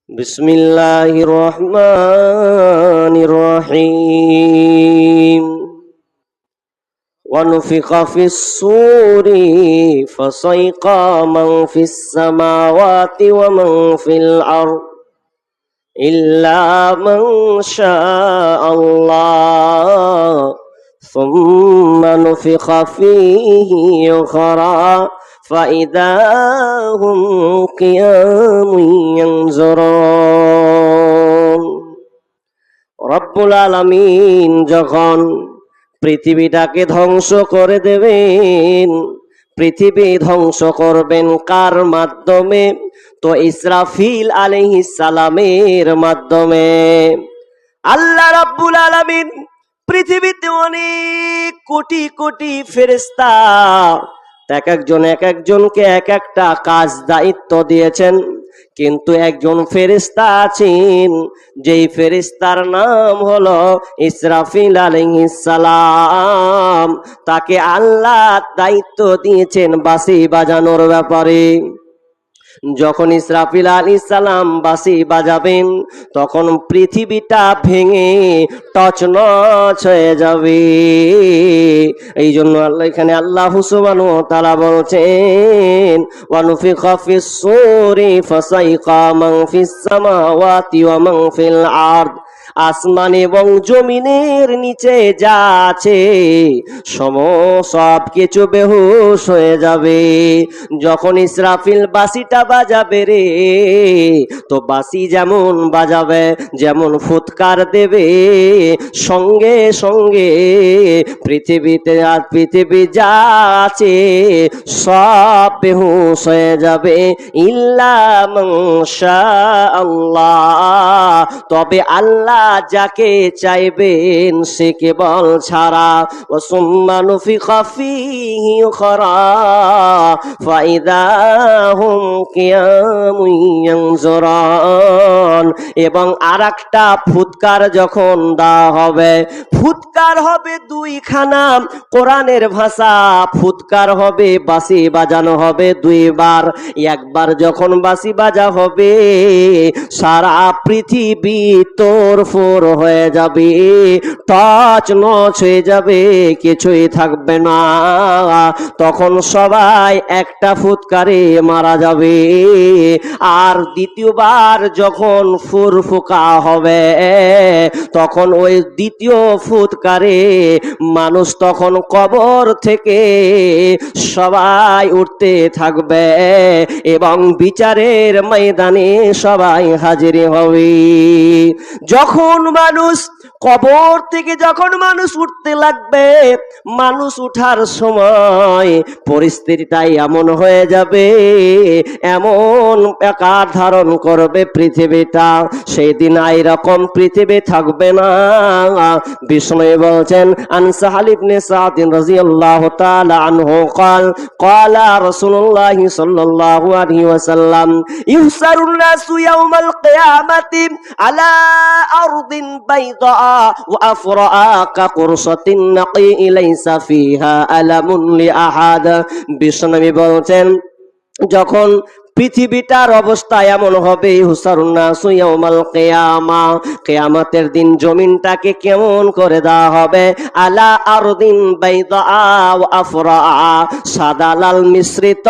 بسم الله الرحمن الرحيم ونفخ في الصور فصيق من في السماوات ومن في الأرض إلا من شاء الله ثم نفخ فيه أخرى فإذا هم قيام ينظرون রব্বুল আলামিন যখন পৃথিবীটাকে ধ্বংস করে দেবেন, পৃথিবী ধ্বংস করবেন কার মাধ্যমে? তো ইসরাফিল আলাইহিস সালামের মাধ্যমে। আল্লাহ রাব্বুল আলামিন পৃথিবীতে অনেক কোটি কোটি ফেরেশতা, এক একজনকে এক একটা কাজ দায়িত্ব দিয়েছেন, কিন্তু একজন ফেরেশতা আছেন যেই ফেরেশতার নাম হলো ইসরাফিল আলাইহিস সালাম। তাকে আল্লাহ দায়িত্ব দিয়েছেন বাঁশি বাজানোর ব্যাপারে। যখন ইসরাফিল আলাইহিস সালাম বাঁশি বাজাবেন তখন পৃথিবীটা ভেঙে তছনছ হয়ে যাবে। এই জন্য এখানে আল্লাহ সুবহানাহু ওয়া তাআলা বলছেন ওয়ানুফিখা ফিস সূরি ফাসাইকা মান ফিস সামাওয়াতি ওয়া মান ফিল আরদ। আসমান এবং জমিনের নিচে যা আছে সব কিছু বেহুশ হয়ে যাবে। যখন ইসরাফিল বাঁশিটা বাজাবে রে, তো বাঁশি যেমন বাজাবে, যেমন ফুৎকার দেবে, সঙ্গে সঙ্গে পৃথিবীতে আর পৃথিবী যা আছে সব বেহুশ হয়ে যাবে। ইল্লা মান শাআল্লাহ, তবে আল্লাহ যাকে চাইবেন সে কেবল ছাড়া। ওয়াসুম্মা নুফিখা ফীহি উখরা ফাইদা হুম কিয়ামুন ইয়ানজুরুন। এবং আরেকটা ফুৎকার যখন দেওয়া হবে, ফুৎকার হবে দুইখানা। কোরআনের ভাষা ফুৎকার হবে, বাঁশি বাজানো হবে দুইবার। একবার যখন বাঁশি বাজা হবে সারা পৃথিবী তোড়ফোড় হয়ে যাবে, তছনছ হয়ে যাবে, কিছুই থাকবে না। তখন সবাই একটা ফুৎকারে মারা যাবে। আর দ্বিতীয়বার যখন ফুরফুকা হবে তখন ওই দ্বিতীয় ফুৎকারে মানুষ তখন কবর থেকে সবাই উঠতে থাকবে এবং বিচারের ময়দানে সবাই হাজির হবে। যখন মানুষ কবর থেকে যখন মানুষ উঠতে লাগবে, মানুষ উঠার সময় পরিস্থিতিটাই এমন হয়ে যাবে, এমন আকার ধারণ করবে পৃথিবীটা, সেই দিন এইরকম পৃথিবী থাকবে না। বিষ্ণু বলছেন আন সাহাল ইবনে সাদ রাদিয়াল্লাহু তাআলা আনহু قال قال رسول الله صلى الله عليه وسلم يحشر الناس يوم القيامة على أرض بيضاء وأفرأ كقرصة النقي ليس فيها ألم لأحد। বিশ্বনবী বলছেন যখন পৃথিবীটার অবস্থা এমন হবে, হুসারুন নাসু ইয়াউমাল কিয়ামা, কিয়ামতের দিন জমিনটাকে কেমন করে দেওয়া হবে, আলা আরদিন বাইদা ওয়া আফরা, সাদা লাল মিশ্রিত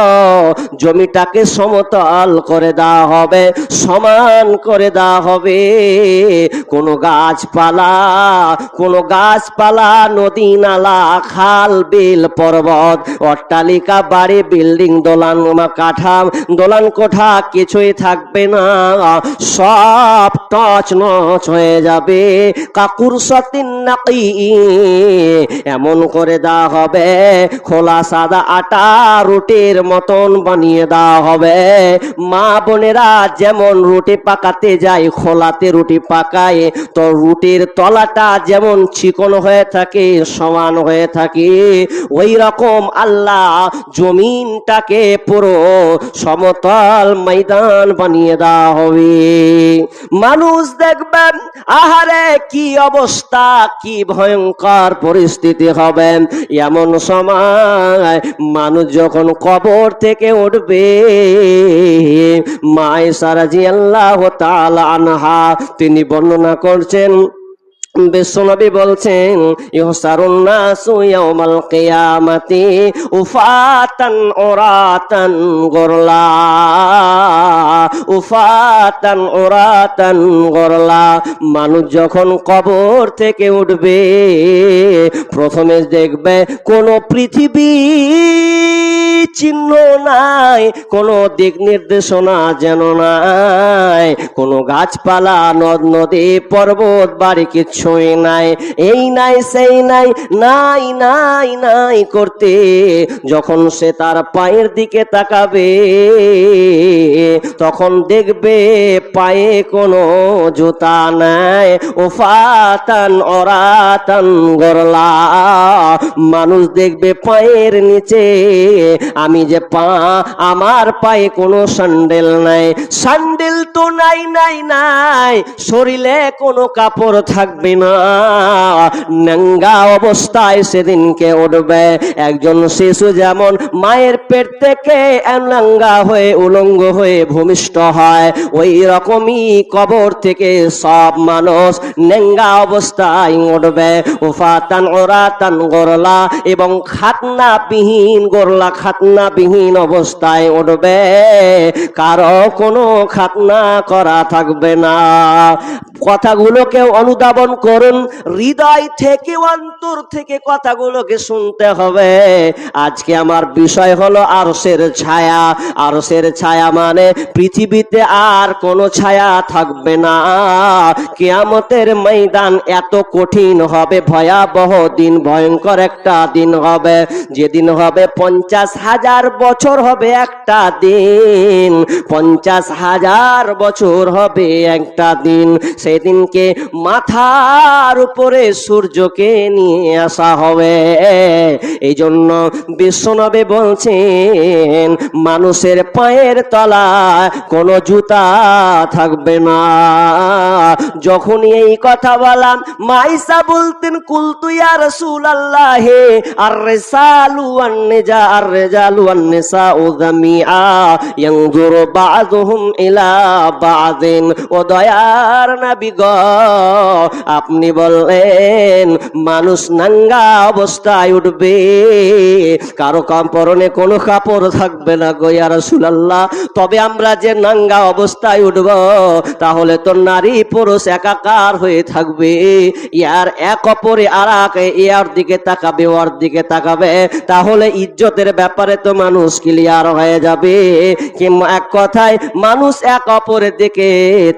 জমিটাকে সমতল করে দেওয়া হবে, সমান করে দেওয়া হবে। কোনো গাছপালা নদী নালা খাল বিল পর্বত অট্টালিকা বাড়ি বিল্ডিং দোলান কাঠা দোলান কোঠা কিছুই থাকবে না, সব তছনছ হয়ে যাবে। কাকুরসাতিন নাকি, এমন করে দেওয়া হবে খোলা সাদা আটা রুটির মতন বানিয়ে দেওয়া হবে। মা বোনেরা যেমন রুটি পাকাতে যায়, খোলাতে রুটি পাকায়, তো রুটির তলাটা যেমন চিকন হয়ে থাকে, সমান হয়ে থাকে, ওই রকম আল্লাহ জমিনটাকে পুরো সমতল সমতল ময়দান বানিয়ে দেওয়া হবে। মানুষ দেখবেন আহারে কি অবস্থা, কি ভয়ঙ্কর পরিস্থিতি হবে। এমন সময় মানুষ যখন কবর থেকে উঠবে, মা আয়েশা রাদিয়াল্লাহু তাআলা আনহা তিনি বর্ণনা করছেন, বিশ্বনবী বলছেন, ইহসারুন নাসু ইয়াউমাল কিয়ামাতি উফাতান উরাতান গুরলা, উফাতান উরাতান গুরলা। মানুষ যখন কবর থেকে উঠবে, প্রথমে দেখবে কোনো পৃথিবী চিহ্ন নাই, কোনো দিক নির্দেশনা যেন নাই, কোনো গাছপালা, নদ নদী, পর্বত, বাড়ি কিচ্ছুই নাই। এই নাই সেই নাই, নাই নাই নাই করতে যখন সে তার পায়ের দিকে তাকাবে, তখন দেখবে পায়ে কোনো জুতা নাই। উফাতান উরাতান গুরলা। মানুষ দেখবে পায়ের নিচে, আমি যে পা, আমার পায়ে কোনো স্যান্ডেল নাই। স্যান্ডেল তো নাই নাই নাই, শরীরে কোনো কাপড় থাকবে না, নাঙ্গা অবস্থায় সেদিনকে উঠবে। একজন শিশু যেমন মায়ের পেট থেকে নাঙ্গা হয়ে উলঙ্গ হয়ে ভূমিষ্ঠ হয়, ওই রকমই কবর থেকে সব মানুষ নাঙ্গা অবস্থায় উঠবে। উফাতান উরাতান গুরলা, এবং খাতনাবিহীন, গোরলা খাতনাবিহীন অবস্থায় উঠবে, কারো কোনো খাতনা করা থাকবে না। কথাগুলোকে অনুধাবন করুন, হৃদয় থেকে, অন্তর থেকে কথাগুলোকে শুনতে হবে। আজকে আমার বিষয় হলো আরশের ছায়া। আরশের ছায়া মানে পৃথিবীতে আর কোনো ছায়া থাকবে না। কিয়ামতের ময়দান এত কঠিন হবে, ভয়াবহ দিন, ভয়ঙ্কর একটা দিন হবে। যেদিন হবে 50,000 বছর হবে একটা দিন, 50,000 বছর হবে একটা দিন। সেদিনকে মাথার উপরে সূর্যকে নিয়ে আসা হবে। এই জন্য বিশ্বনবী বলছেন, মানুষের পায়ের তলায় কোনো জুতা থাকবে না। যখনই এই কথা বললাম, মা আয়েশা বলতেন, কুলতু ইয়া রাসূলুল্লাহ আর রিসালু ওয়ান নিজা, আর রিজালু ওয়ান নিসাউ জামিআ ইয়ানজুরু বাযুহুম ইলা বাযিন। ও দয়ার নবী গো, আপনি বললেন মানুষ নাঙ্গা অবস্থায় উঠবে, কারো পরনে কোনো কাপড় থাকবে না গো ইয়া রাসূলুল্লাহ। তবে আমরা যে নাঙ্গা অবস্থায় উঠব, তাহলে তো নারী পুরুষ একাকার হয়ে থাকবে। ইয়ার এক অপরে আর ইয়ার দিকে তাকাবে, ওর দিকে তাকাবে, তাহলে ইজ্জতের ব্যাপারে তো মানুষ ক্লিয়ার হয়ে যাবে। কিংবা এক কথায় মানুষ এক অপরের দিকে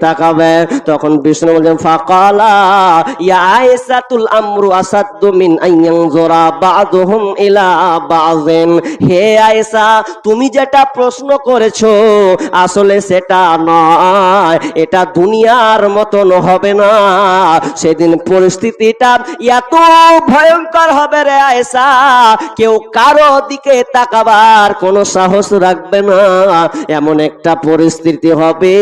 তাকাবে। তখন বিষ্ণু বলেন, ফাকালা ইয়া আয়েশাতুল আমরু আসাদ্দু মিন আইয়ানজুরা বাযুহুম ইলা বাযিন। হে আয়েশা, তুমি যেটা প্রশ্ন করেছো আসলে সেটা নয়, এটা দুনিয়ার মতন হবে না। সেদিন পরিস্থিতিটা এত ভয়ঙ্কর হবে রে আয়েশা, কেউ কারো দিকে তাকাবার কোনো সাহস রাখবে না। এমন একটা পরিস্থিতি হবে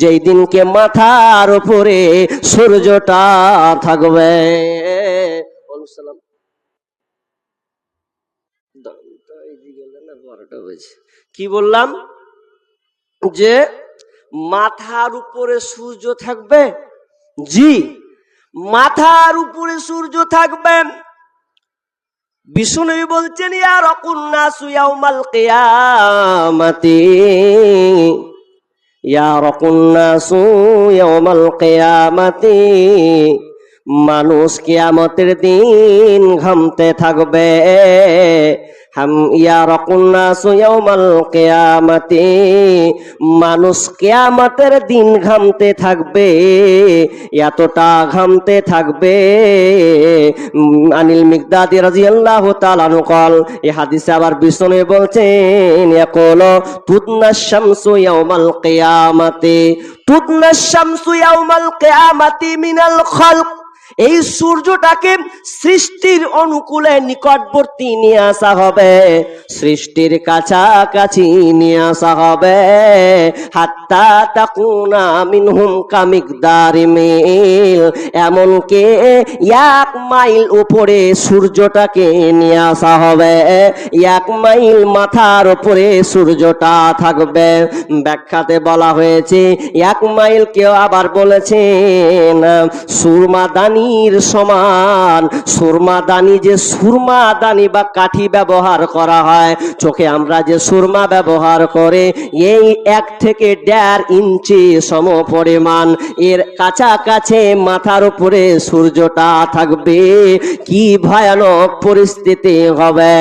যেই দিনকে মাথার উপরে সূর্যটা থাকবে। কি বললাম যে মাথার উপরে সূর্য থাকবে? জি, মাথার উপরে সূর্য থাকবেন। বিষ্ণু বলছেন, ইয়া রাকুন নাসু ইয়াউমাল কিয়ামাতি, ইয়া রাকুন নাসু ইয়াউমাল কিয়ামাতি। মানুষ কিয়ামতের দিন ঘামতে থাকবে। হাম ইয়া রাকুন নাসু ইয়াউমাল কিয়ামাতি, মানুষ কিয়ামতের দিন ঘামতে থাকবে, এতটা ঘামতে থাকবে। আনিল মিকদাদি রাদিয়াল্লাহু তাআলা আনহু قال, এই হাদিসে আবার বিষ্ণু বলছেন, ইয়াকুলু তুদনাশ শামসু ইয়াউমাল কিয়ামাতি, তুদনাশ শামসু ইয়াউমাল কিয়ামাতি মিনাল খালক। এই সূর্যটাকে সৃষ্টির অনুকূলে নিকটবর্তী নিয়ে আসা হবে, সৃষ্টির কাছাকাছি নিয়ে আসা হবে। হাত্তা তাকুনা মিনহুম কামিকদারি মিল, এমনকি 1 মাইল উপরে সূর্যটাকে নিয়ে আসা হবে। 1 মাইল মাথার উপরে সূর্যটা থাকবে। ব্যাখ্যাতে বলা হয়েছে 1 মাইল, কেউ আবার বলেছেন সুরমাদানির সমান। সুরমাদানি, যে সুরমাদানি বা কাঠি ব্যবহার করা হয় চোখে, আমরা যে সুরমা ব্যবহার করে, এই 1 থেকে 1.5 ইঞ্চি সম পরিমাণ এর কাছাকাছি মাথার উপরে সূর্যটা থাকবে। কি ভয়ানক পরিস্থিতি হবে।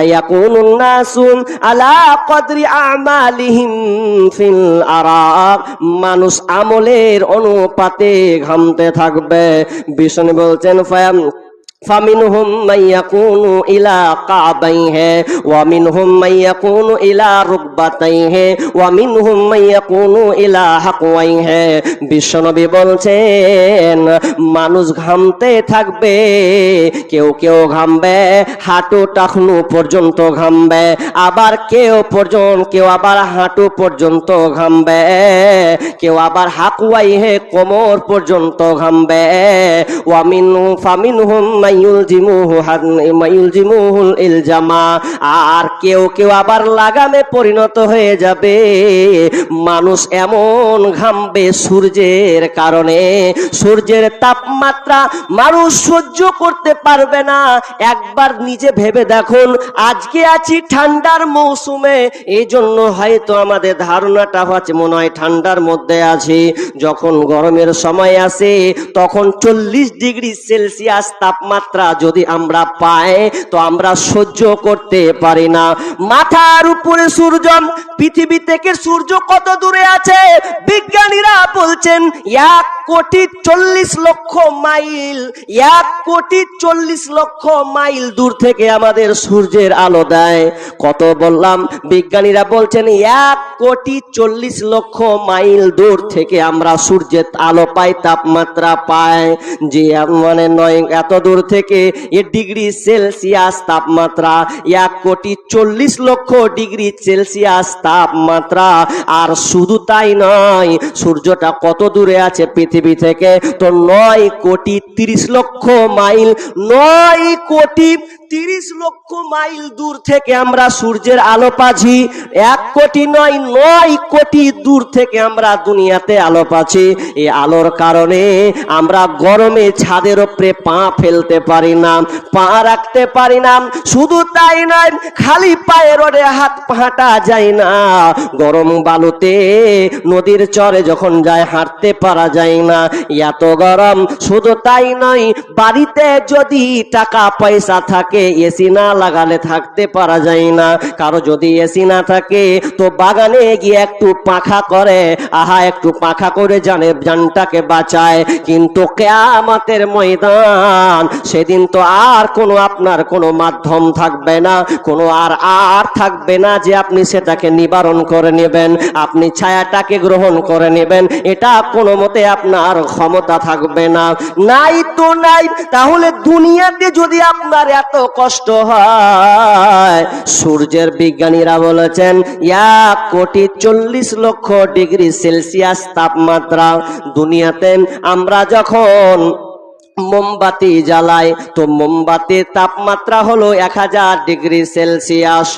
ইয়াকুনুন নাসু আলা কদরি আমালিহিম ফিল আরাক, মানুষ আমলের অনুপাতে ঘামতে থাকবে। বিষ্ণু বলছেন فمنهم من يكون إلى كعبيه ومنهم من يكون إلى ركبتيه ومنهم من يكون إلى حقويه। বিশ্বনবী বলছেন মানুষ ঘামতে থাকবে, কেউ কেউ ঘামবে হাঁটু টাকনু পর্যন্ত ঘামবে, আবার কেউ আবার হাঁটু পর্যন্ত ঘামবে, কেউ আবার হাকুয়াইহে কোমর পর্যন্ত ঘামবে। ফামিনহুম মায়ুলজিমুহুল ইলজামা, আর কেউ কেউ আবার লাগামে পরিণত হয়ে যাবে। মানুষ এমন ঘামবে সূর্যের কারণে, সূর্যের তাপমাত্রা মানুষ সহ্য করতে পারবে না। একবার নিজে ভেবে দেখুন, আজকে আছি ঠান্ডার মৌসুমে, এই জন্য হয়তো আমাদের ধারণাটা হচ্ছে মনে হয় ঠান্ডার মধ্যে আছি। যখন গরমের সময় আসে তখন 40 ডিগ্রি সেলসিয়াস তাপমাত্রা যদি আমরা পাই তো আমরা সহ্য করতে পারি না। মাথার উপরে সূর্য, পৃথিবী থেকে সূর্য কত দূরে আছে? বিজ্ঞানীরা বলছেন 1,40,00,000 মাইল, 1,40,00,000 মাইল দূর থেকে আমাদের সূর্যের আলো দেয়। কত বললাম? বিজ্ঞানীরা বলছেন 1,40,00,000 মাইল দূর থেকে আমরা সূর্যের আলো পাই, তাপমাত্রা পাই। যে মানে নয়, এত দূর থেকে ডিগ্রি সেলসিয়াস তাপমাত্রা, 1,40,00,000 ডিগ্রি সেলসিয়াস তাপমাত্রা। আর শুধু তাই নয়, সূর্যটা কত দূরে আছে পৃথিবী থেকে? তো 9,30,00,000 মাইল, 9,30,00,000 মাইল দূর থেকে আমরা সূর্যের আলো পাচ্ছি। 1 কোটি নয়, 9 কোটি দূর থেকে আমরা দুনিয়াতে আলো পাচ্ছি। এই আলোর কারণে আমরা গরমে ছাদের উপরে পা ফেলতে পারি না, পা রাখতে পারি না। শুধু তাই নয়, খালি পায়ে রোডে হাত হাঁটা যায় না। গরম বালুতে নদীর চরে যখন যায় হাঁটতে পারা যায় না, এত গরম। শুধু তাই নয়, বাড়িতে যদি টাকা পয়সা থাকে এসি না লাগালে থাকতে পারা যায় না। কারো যদি এসি না থাকে তো বাগানে গিয়ে একটু পাখা করে, আহা একটু পাখা করে জানটাকে বাঁচায়। কিন্তু কিয়ামতের ময়দান, সেদিন তো আর আপনার কোনো মাধ্যম থাকবে না, কোনো আর থাকবে না যে আপনি সেটাকে নিবারণ করে নেবেন, আপনি ছায়াটাকে গ্রহণ করে নেবেন। এটা কোনো মতে আপনার ক্ষমতা থাকবে না। নাই তো নাই। তাহলে দুনিয়াতে যদি আপনার এত কষ্ট হয়, সূর্যের বিজ্ঞানীরা বলেছেন 1,40,00,000 ডিগ্রি সেলসিয়াস তাপমাত্রা। দুনিয়াতে আমরা যখন মোমবাতি জ্বালাই তো মোমবাতির তাপমাত্রা হলো 1000 ডিগ্রি সেলসিয়াস।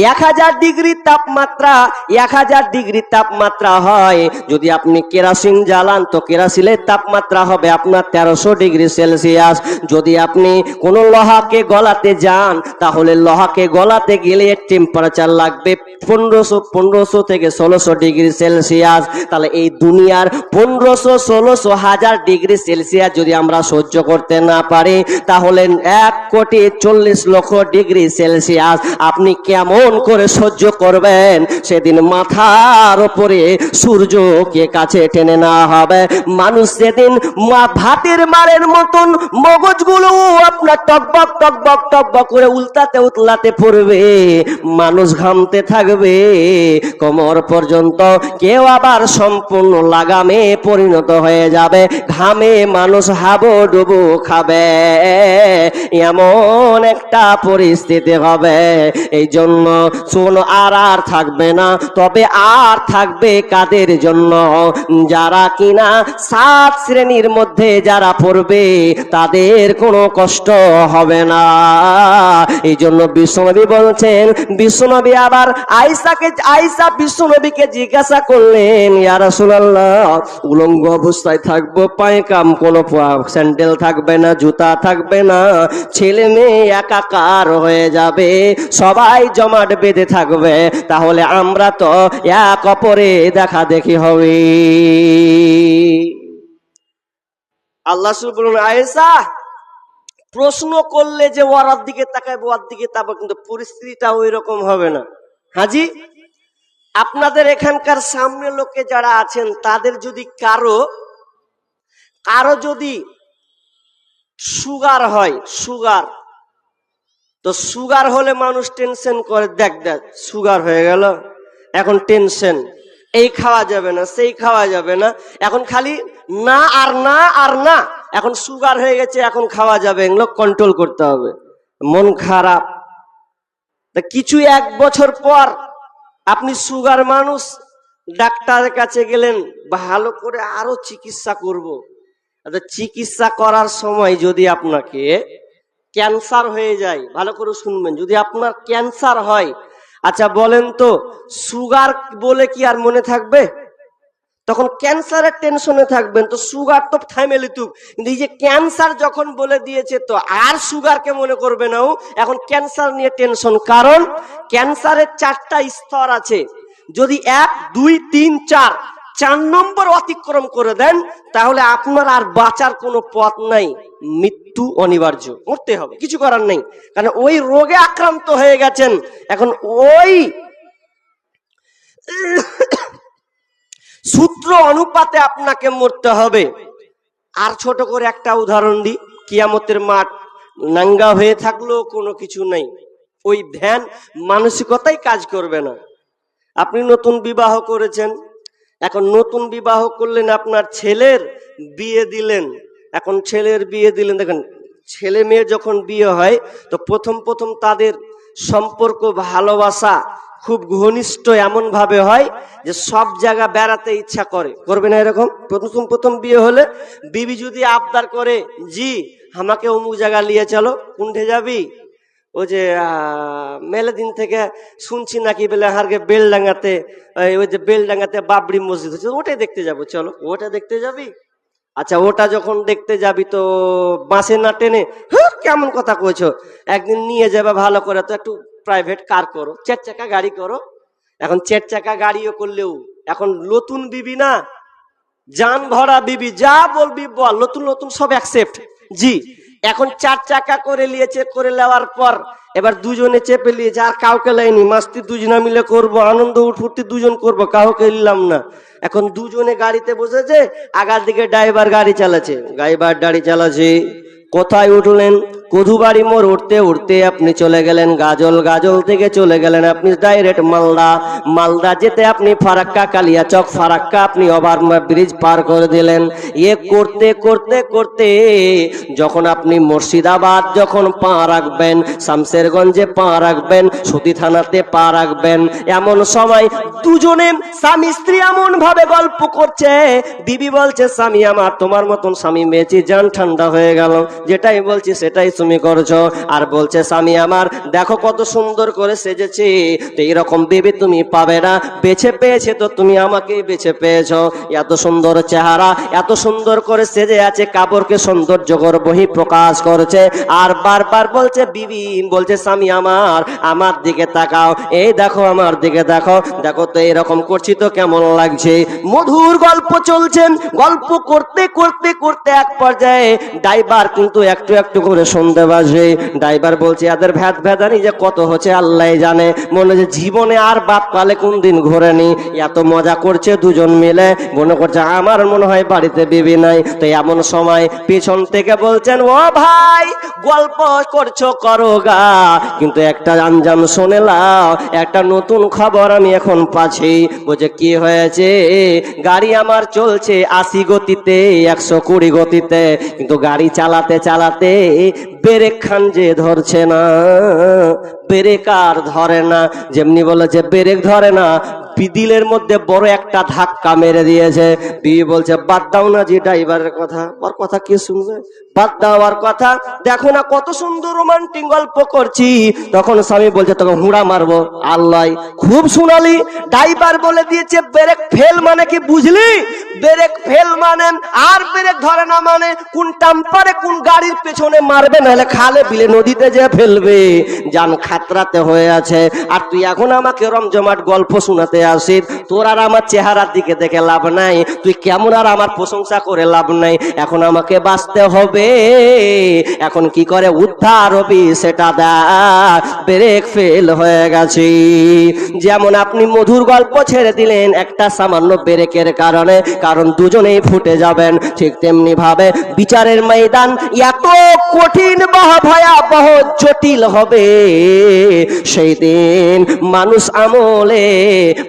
1000 ডিগ্রি তাপমাত্রা, 1000 ডিগ্রি তাপমাত্রা হয়। যদি আপনি কেরোসিন জ্বালান তো কেরোসিনের তাপমাত্রা হবে আপনার 1300 ডিগ্রি সেলসিয়াস। যদি আপনি কোনো লোহাকে গলাতে যান তাহলে লোহাকে গলাতে গেলে টেম্পারেচার লাগবে 1500 থেকে 1600 ডিগ্রি সেলসিয়াস। তাহলে এই দুনিয়ার 1500, 1600, 1000 ডিগ্রি সেলসিয়াস যদি আমরা সহ্য সহ্য করতে না পারে, তাহলে 1,40,00,000 আপনি কেমন করে সহ্য করবেন? সেদিন মাথার উপরে সূর্যকে কাছে টেনে নেওয়া হবে। মানুষ যেদিন ভাতের মারের মতন মগজগুলো আপনার টকবক টকবক টকবক করে উল্টাতে উতলাতে পড়বে, মানুষ ঘামতে থাকবে কোমর পর্যন্ত, কেউ আবার সম্পূর্ণ লাগামে পরিণত হয়ে যাবে, ঘামে মানুষ হাবুডুবু খাবে, এমন একটা পরিস্থিতি হবে। এই জন্য চুন আর থাকবে না। তবে আর থাকবে কাদের জন্য? যারা কিনা 7 শ্রেণীর মধ্যে যারা পড়বে তাদের কোনো কষ্ট হবে না। এই জন্য বিশ্বনবী বলছেন, বিশ্বনবী আবার আয়েশা বিশ্বনবীকে জিজ্ঞাসা করলেন, ইয়া রাসূলুল্লাহ, উলঙ্গ অবস্থায় থাকবো, পায়ে কোনো স্যান্ডেল থাকবে না, জুতা থাকবে না, ছেলে মেয়ে একাকার হয়ে যাবে, সবাই জমাট বেঁধে থাকবে, তাহলে আমরা তো এক অপরে দেখা দেখি হবে। আল্লাহ রাসূল বললেন, আয়েশা, প্রশ্ন করলে যে ওর দিকে তাকাবো, ওর দিকে তাকাবো, কিন্তু পরিস্থিতিটা ওই রকম হবে না। হাজি, আপনাদের এখানকার সামনে লোকে যারা আছেন, তাদের যদি কারো যদি সুগার হয়, সুগার, তো সুগার হলে মানুষ টেনশন করে, দেখ সুগার হয়ে গেল, এখন টেনশন, এই খাওয়া যাবে না, সেই খাওয়া যাবে না, এখন খালি না আর না আর না, এখন সুগার হয়ে গেছে, এখন খাওয়া যাবে, এগুলো কন্ট্রোল করতে হবে। মন খারাপ, তা কিছু 1 বছর পর আপনি সুগার মানুষ, ডাক্তারের কাছে গেলেন, ভালো করে আরো চিকিৎসা করব। চিকিৎসা করার সময় যদি আপনাকে ক্যান্সার হয়ে যায়, ভালো করে শুনবেন, যদি আপনার ক্যান্সার হয়, আচ্ছা বলেন তো সুগার বলে কি আর মনে থাকবে? তখন ক্যান্সারের টেনশনে থাকবেন, তো সুগার তো ফ্যামিলি তুক, কিন্তু এই যে ক্যান্সার যখন বলে দিয়েছে, তো আর সুগারকে মনে করবে না, এখন ক্যান্সার নিয়ে টেনশন। কারণ ক্যান্সারের 4টা স্তর আছে, যদি 1, 2, 3, 4 নম্বর অতিক্রম করে দেন, তাহলে আপনার আর বাঁচার কোনো পথ নাই, মৃত্যু অনিবার্য, মরতে হবে, কিছু করার নেই, কারণ ওই রোগে আক্রান্ত হয়ে গেছেন। এখন ওই সূত্র অনুপাতে আপনাকে মরতে হবে। আর ছোট করে একটা উদাহরণ দিই, কিয়ামতের মাঠ নাঙ্গা হয়ে থাকলেও কোনো কিছু নেই, ওই ধ্যান মানসিকতাই কাজ করবে না। আপনি নতুন বিবাহ করেছেন, এখন নতুন বিবাহ করলেন, আপনার ছেলের বিয়ে দিলেন, এখন ছেলের বিয়ে দিলেন, দেখেন ছেলে মেয়ে যখন বিয়ে হয়, তো প্রথম তাদের সম্পর্ক ভালোবাসা খুব ঘনিষ্ঠ এমন ভাবে হয় যে সব জায়গা বেড়াতে ইচ্ছা করবে না এরকম? প্রথম বিয়ে হলে বিবি যদি আবদার করে, জি আমাকে অমুক জায়গা নিয়ে চলো, কোনঠে যাবি? ও যে মেলে দিন থেকে শুনছি নাকি বলে হারকে বেলডাঙ্গাতে, ওই যে বেলডাঙ্গাতে বাবরি মসজিদ হচ্ছে, ওটাই দেখতে যাবো, চলো ওটা দেখতে যাবি। আচ্ছা ওটা যখন দেখতে যাবি তো বাসে না টেনে, হ্যাঁ কেমন কথা কইছো, একদিন নিয়ে যাবে ভালো করে, তো একটু প্রাইভেট কার করো, 4 চাকা গাড়ি করো। এখন 4 চাকা গাড়িও করলেও এখন নতুন বিবি না, জান ভরা বিবি, যা বলবি বল, নতুন সব অ্যাকসেপ্ট, জি। এখন 4 চাকা করে নিয়েছে, করে নেওয়ার পর এবার দুজনে চেপে নিয়েছে, আর কাউকে লাইনি, মাস্তি দুজনে মিলে করব, আনন্দ ফুর্তি দুজন করব, কাউকে নিলাম না। এখন দুজনে গাড়িতে বসেছে, আগার দিকে ড্রাইভার গাড়ি চালাচ্ছে, কোথায় উঠলেন? কদুবাড়ি মোড় উঠতে আপনি চলে গেলেন গাজল থেকে চলে গেলেন আপনি ডাইরেক্ট মালদা যেতে আপনি ফারাক্কা, কালিয়াচক, ফারাক্কা আপনি ওভার ব্রিজ পার করে দিলেন। করতে যখন আপনি মুর্শিদাবাদ যখন পা রাখবেন, শামশেরগঞ্জে পা রাখবেন, সুতি থানাতে পা রাখবেন, এমন সময় দুজনে স্বামী স্ত্রী এমন ভাবে গল্প করছে, বিবি বলছে, স্বামী আমার তোমার মতন স্বামী মেয়েছি, জান ঠান্ডা হয়ে গেল। যেটাই বলছি সেটাই তুমি করছো। আর বলছে স্বামী আমার দেখো কত সুন্দর করে সেজেছি, তো এরকম বিবি তুমি পাবে না, বেছে পেয়েছে তো তুমি আমাকেই বেছে পেয়েছো। এত সুন্দর চেহারা, এত সুন্দর করে সেজে আছে, কাপড়কে সৌন্দর্য বহি প্রকাশ করছে। আর বারবার বলছে বিবি, বলছে স্বামী আমার আমার দিকে তাকাও, এই দেখো আমার দিকে দেখো, দেখো তো এরকম করছি তো কেমন লাগছে। মধুর গল্প চলছে, গল্প করতে করতে করতে এক পর্যায়ে ড্রাইভার কিন্তু একটু একটু করে শুনতে পাচ্ছে। ড্রাইভার বলছে এদের ভেদ ভেদানি যে কত হচ্ছে আল্লাহ জানে, মনে যে জীবনে আর বাপ কালে কোন দিন ঘোরেনি, এত মজা করছে দুজন মিলে, মনে করছে আমার মনে হয় বাড়িতে বিবি নাই। তো এমন সময় পিছন থেকে বলছেন ও ভাই গল্প করছো করো গা, কিন্তু একটা আঞ্জাম শুনে লাও, একটা নতুন খবর আমি এখন পাচ্ছি। বলছে কি হয়েছে? গাড়ি আমার চলছে 80 গতিতে, 120 গতিতে, কিন্তু গাড়ি চালাতে চালাতে ব্রেক খান যে ধরছে না, ব্রেক আর ধরে না। যেমনি বলে যে ব্রেক ধরে না, দিলের মধ্যে বড় একটা ধাক্কা মেরে দিয়েছে। বিবি বলছে বাদ দাও না যে ড্রাইভারের কথা, ওর কথা কি শুনবে, বাদ দাও আর কথা, দেখো না কত সুন্দর রোমান্টিক গল্প করছি। তখন স্বামী বলছে তোকে হুড়া মারবো। আল্লাহ খুব শুনালি, ড্রাইভার বলে দিয়েছে ব্রেক ফেল মানে কি বুঝলি? ব্রেক ফেল মানে আর ব্রেক ধরে না মানে কোন টাম্পারে কোন গাড়ির পেছনে মারবে, নাহলে খালে বিলে নদীতে যে ফেলবে, জান খাতরাতে হয়ে আছে। আর তুই এখন আমাকে রমজমাট গল্প শোনাতে আসিস, তোর আর আমার চেহারার দিকে দেখে লাভ নাই, তুই কেমন আর আমার প্রশংসা করে লাভ নাই, এখন আমাকে বাঁচতে হবে। এখন কি করে উদ্ধার হবি সেটা দেখ, ব্রেক ফেল হয়ে গেছে। যেমন আপনি মধুর গল্প ছেড়ে দিলেন একটা সামান্য ব্রেকের কারণে, কারণ দুজনেই ফুটে যাবেন, ঠিক তেমনি ভাবে বিচারের ময়দান এত কঠিন ভয়াবহ জটিল হবে সেই দিন। মানুষ আমলে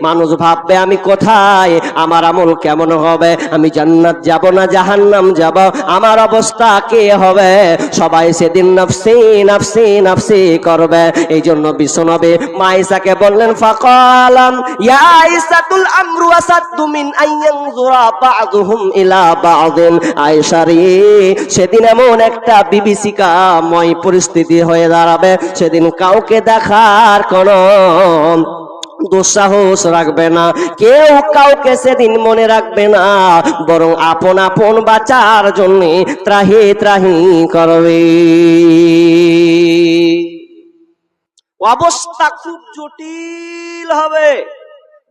মানুষ ভাববে আমি কোথায়, আমার আমল কেমন হবে, আমি জান্নাত যাব না জাহান্নাম যাব, আমার অবস্থা কে হবে। সবাই সেদিন নফসি নফসি নফসি করবে। এই জন্য বিশ্বনবী মাইসাকে বললেন ফাকালাম ইয়া আয়েশাতুল আমরু আসাদু মিন আইয়ানজুরা বা'দুহুম ইলা বা'দিন। আয়েশা রে, সেদিন এমন একটা বিভীষিকাময় পরিস্থিতি হয়ে দাঁড়াবে, সেদিন কাউকে দেখার কোনো দুঃসাহস রাখবে না, কেউ কাউকে সেদিন মনে রাখবে না, বরং আপন আপন বাঁচার জন্য ত্রাহি ত্রাহি করবে। অবস্থা খুব জটিল হবে,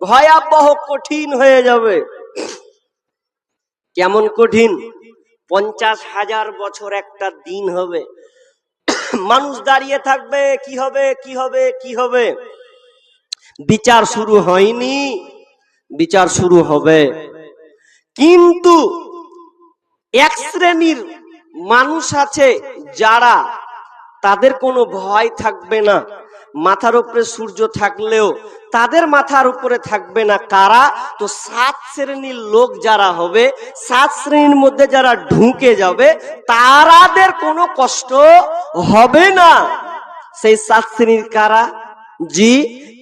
ভয়াবহ কঠিন হয়ে যাবে। কেমন কঠিন? 50,000 বছর একটা দিন হবে, মানুষ দাঁড়িয়ে থাকবে, কি হবে কি হবে কি হবে। বিচার শুরু হয়নি, বিচার শুরু হবে। কিন্তু এক শ্রেণীর মানুষ আছে যারা, তাদের কোনো ভয় থাকবে না, মাথার উপরে সূর্য থাকলেও তাদের মাথার উপরে থাকবে না। কারা? তো 7 শ্রেণীর লোক যারা হবে, 7 শ্রেণীর মধ্যে যারা ঢুকে যাবে, তারাদের কোনো কষ্ট হবে না। সেই 7 শ্রেণীর কারা? জি,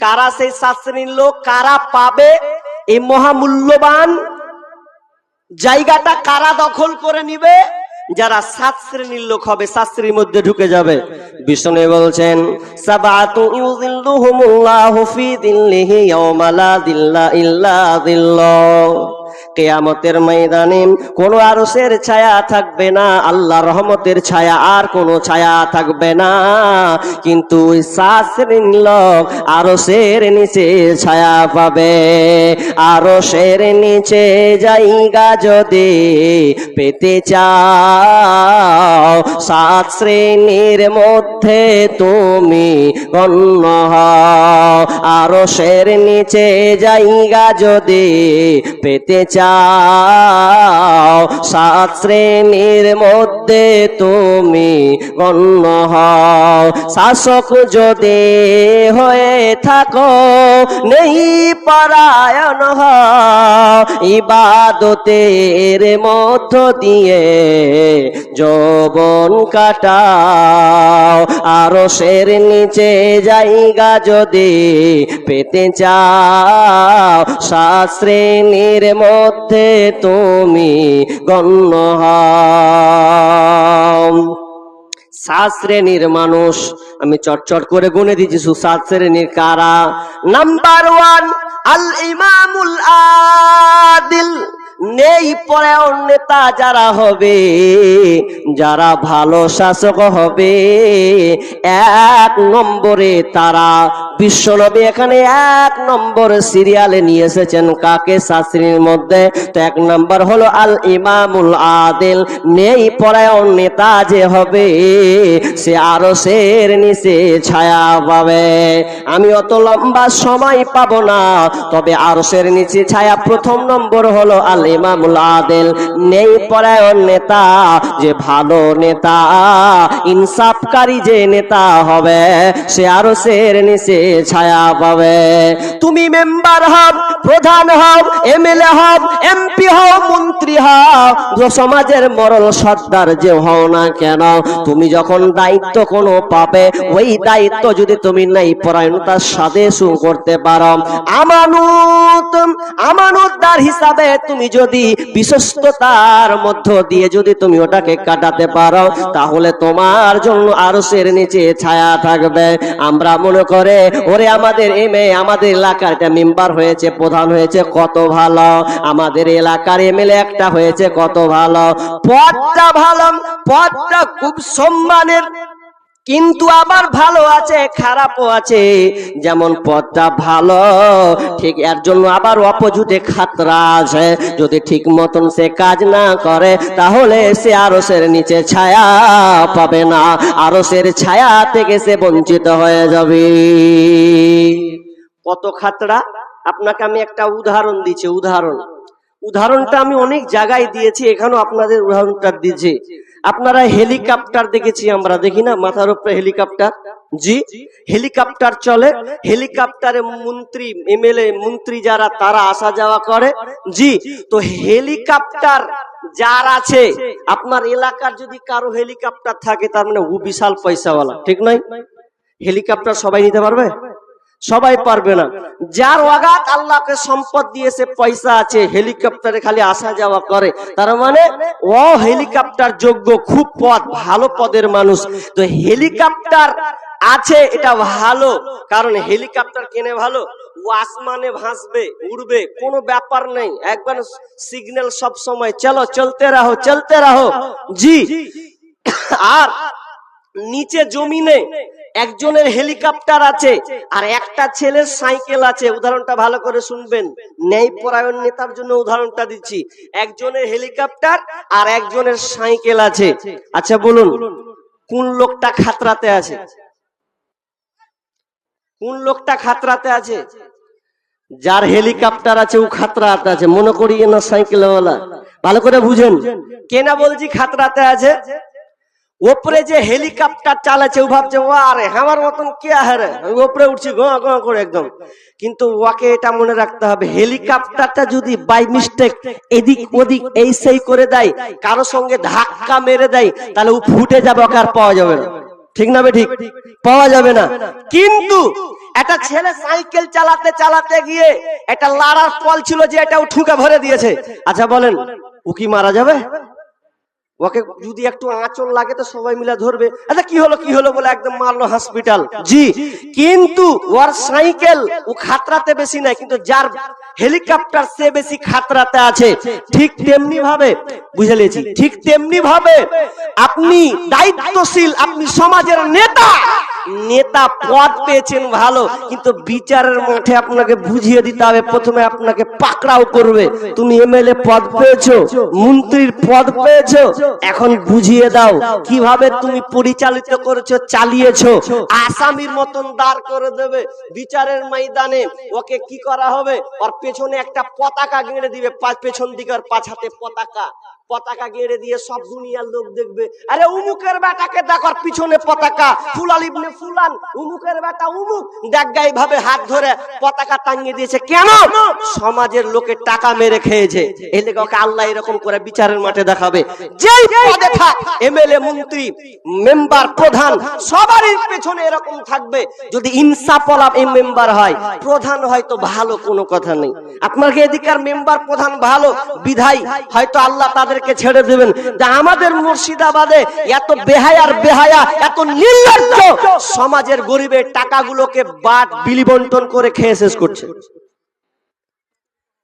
কারা সেই 7 শ্রেণীর লোক? কারা পাবে এই মহামূল্যবান জায়গাটা? কারা দখল করে নিবে? যারা 7 শ্রেণীর লোক হবে, 7 শ্রেণীর মধ্যে ঢুকে যাবে। বিষ্ণু বলছেন সাবাতু ইউযিল্লুহুমুল্লাহু ফি দিল্লিহি ইয়াওমা লা দিল্লা ইল্লা দিল্লাহ। কিয়ামতের ময়দানে কোন আরশের ছায়া থাকবে না, আল্লাহর রহমতের ছায়া আর কোন ছায়া থাকবে না। কিন্তু 7 শ্রেণীর লোক আরশের নিচে ছায়া পাবে। আরশের নিচে জায়গা যদি পেতে চাও, 7 শ্রেণীর মধ্যে তুমি গণ্য হও। আরশের নিচে জায়গা যদি পেতে চাও, 7 শ্রেণীর মধ্যে তুমি গণ্য হও। শাসক যদি হয়ে থাকো, নেই পরায়ণ হও, ইবাদতের মধ্য দিয়ে যৌবন কাটাও। আরশের নিচে জায়গা যদি পেতে চাও, 7 শ্রেণীর মধ্যে তুমি গণ্য হও। সাত শ্রেণীর মানুষ, আমি চটচট করে গুনে দিচ্ছি 7 শ্রেণীর কারা। নাম্বার 1 আল ইমামুল আদিল, নেই পরায়ণ নেতা যারা হবে, যারা ভালো শাসক হবে, 1 নম্বরে তারা। বিশ্বনবী এখানে 1 নম্বর সিরিয়ালে নিয়ে এসেছেন কাকে? 7 শ্রেণীর মধ্যে। তো 1 নম্বর হলো আল ইমামুল আদিল, নেই পরায়ণ নেতা যে হবে সে আরশের নিচে ছায়া পাবে। আমি অত লম্বা সময় পাবো না, তবে আরশের নিচে ছায়া 1ম নম্বর হলো আল ইমামুল আদিল, নেই পরায়ণ নেতা যে ভালো নেতা, ইনসাফকারী যে নেতা হবে সে আরশের নিচে ছায়া পাবে। তুমি মেম্বার হও, প্রধান হও, এমএলএ হও, এমপি হও, মন্ত্রী হও, সমাজের মরল সর্দার যে হও না কেন, তুমি যখন দায়িত্ব কোনো পাবে, ওই দায়িত্ব যদি তুমি নাই পরায়ণতার সাথে শুরু করতে পারো, আমানতদার হিসাবে তুমি যদি বিশ্বস্ততার মধ্য দিয়ে যদি তুমি ওটাকে কাটাতে পারো, তাহলে তোমার জন্য আরশের নিচে ছায়া থাকবে। আমরা মনে করে ওরে আমাদের আমাদের এলাকার একটা মেম্বার হয়েছে, প্রধান হয়েছে, কত ভালো, আমাদের এলাকার এমএলএ একটা হয়েছে, কত ভালো, পদটা ভালো, পদটা খুব সম্মানের, কিন্তু আবার ভালো আছে খারাপও আছে। যেমন পদটা ভালো, ঠিক এর জন্য আবার অপোজিটে খাতরা আছে, যদি ঠিক মতন সে কাজ না করে তাহলে সে আরশের নিচে ছায়া পাবে না, আরশের ছায়া থেকে সে বঞ্চিত হয়ে যাবে। কত খাতরা! আপনাকে আমি একটা উদাহরণ দিচ্ছি, উদাহরণটা আমি অনেক জায়গায় দিয়েছি, এখানেও আপনাদের উদাহরণটা দিয়েছি। আপনারা হেলিকপ্টার দেখেছি, আমরা দেখি না মাথার উপরে হেলিকপ্টার? জি, হেলিকপ্টার চলে, হেলিকপ্টারে মন্ত্রী, এমএলএ, মন্ত্রী যারা তারা আসা যাওয়া করে। জি, তো হেলিকপ্টার যার আছে, আপনার এলাকার যদি কারো হেলিকপ্টার থাকে তার মানে ও বিশাল পয়সাওয়ালা, ঠিক নয়? হেলিকপ্টার সবাই নিতে পারবে? সবাই পারবে না। যার ওয়াগাত আল্লাহকে সম্পদ দিয়েছে, পয়সা আছে, হেলিকপ্টারে খালি আসা যাওয়া করে, তার মানে ও হেলিকপ্টার যোগ্য, খুব পদ, ভালো পদের মানুষ। তো হেলিকপ্টার আছে এটা ভালো, কারণ হেলিকপ্টার কেনে ভালো, ও আসমানে ভাসবে, উড়বে, কোনো ব্যাপার নেই, একবার সিগন্যাল সব সময় চলো, চলতে রাহো, চলতে রাহো। জি, আর নিচে জমিনে একজনের হেলিকপ্টার আছে আর একটা ছেলের সাইকেল আছে। উদাহরণটা ভালো করে শুনবেন, ন্যায়পরায়ণ নেতার জন্য উদাহরণটা দিচ্ছি। একজনের হেলিকপ্টার আর একজনের সাইকেল আছে। আচ্ছা বলুন, কোন লোকটা খাতরাতে আছে? কোন লোকটা খাতরাতে আছে? যার হেলিকপ্টার আছে ও খাতরাতে আছে, মনে করিয়ে না সাইকেলওয়ালা। ভালো করে বুঝেন কেনা বলছি খাতরাতে আছে। ওপরে যে হেলিকপ্টার চালাচ্ছে ও ভাবছে ও আরে আমার মতন কে হারে, আমি ওপরে উঠছি গো গো করে একদম। কিন্তু ওকে এটা মনে রাখতে হবে, হেলিকপ্টারটা যদি বাই মিস্টেক এদিক ওদিক এই সেই করে দেয়, কারো সঙ্গে ধাক্কা মেরে দেয়, তাহলে ও ফুটে যাবে, ওকে আর পাওয়া যাবে না, ঠিক না? ঠিক, পাওয়া যাবে না। কিন্তু একটা ছেলে সাইকেল চালাতে চালাতে গিয়ে একটা লাড়ার ফল ছিল যে এটা ও ঠুকে ভরে দিয়েছে। আচ্ছা বলেন, ও কি মারা যাবে? ওকে যদি একটু আঁচল লাগে তো সবাই মিলে ধরবে, আচ্ছা কি হলো কি হলো বলে একদম মারলো হসপিটাল। জি, কিন্তু ওর সাইকেল ও খাতরাতে বেশি নাই, কিন্তু যার হেলিকপ্টার সে বেশি খাতরাতে আছে। ঠিক তেমনি ভাবে, বুঝে নিয়েছি, ঠিক তেমনি ভাবে আপনি দায়িত্বশীল, আপনি সমাজের নেতা, নেতা পদ পেয়েছেন ভালো, কিন্তু বিচারের মাঠে আপনাকে বুঝিয়ে দিতে হবে, প্রথমে আপনাকে পাকড়াও করবে। তুমি এমএলএ পদ পেয়েছো, মন্ত্রীর পদ পেয়েছো, এখন বুঝিয়ে দাও কিভাবে তুমি পরিচালিত করেছো, চালিয়েছো। আসামির মতন দাঁড় করে দেবে বিচারের ময়দানে। ওকে কি করা হবে? ওর পেছনে একটা পতাকা গেড়ে দিবে, পেছন দিকে ওর পাছাতে পতাকা গেড়ে দিয়ে সব দুনিয়ার লোক দেখবে, আরে উমুকের বেটাকে দেখো, পিছনে পতাকা, ফুলাল ইবনে ফুলান, উমুকের বেটা উমুক, দেখ গাই ভাবে হাত ধরে পতাকা টাঙিয়ে দিয়েছে। কেন? সমাজের লোকে টাকা মেরে খেয়েছে, এই লেগে ওকে আল্লাহ এরকম করে বিচারের মাঠে দেখাবে। যেই পদে থাক, এমএলএ, মন্ত্রী, মেম্বার, প্রধান, সবারই পেছনে এরকম থাকবে। যদি ইনসাফওয়ালা এই মেম্বার হয়, প্রধান হয়তো ভালো, কোনো কথা নেই। আপনাকে এদিকার মেম্বার প্রধান ভালো বিধায় হয়তো আল্লাহ তাদের তাদেরকে ছেড়ে দেবেন। যে আমাদের মুর্শিদাবাদে এত বেহায়ার বেহায়া, এত নির্লজ্জ, সমাজের গরিবের টাকাগুলোকে বাট বিলি বন্টন করে খেয়ে শেষ করছে।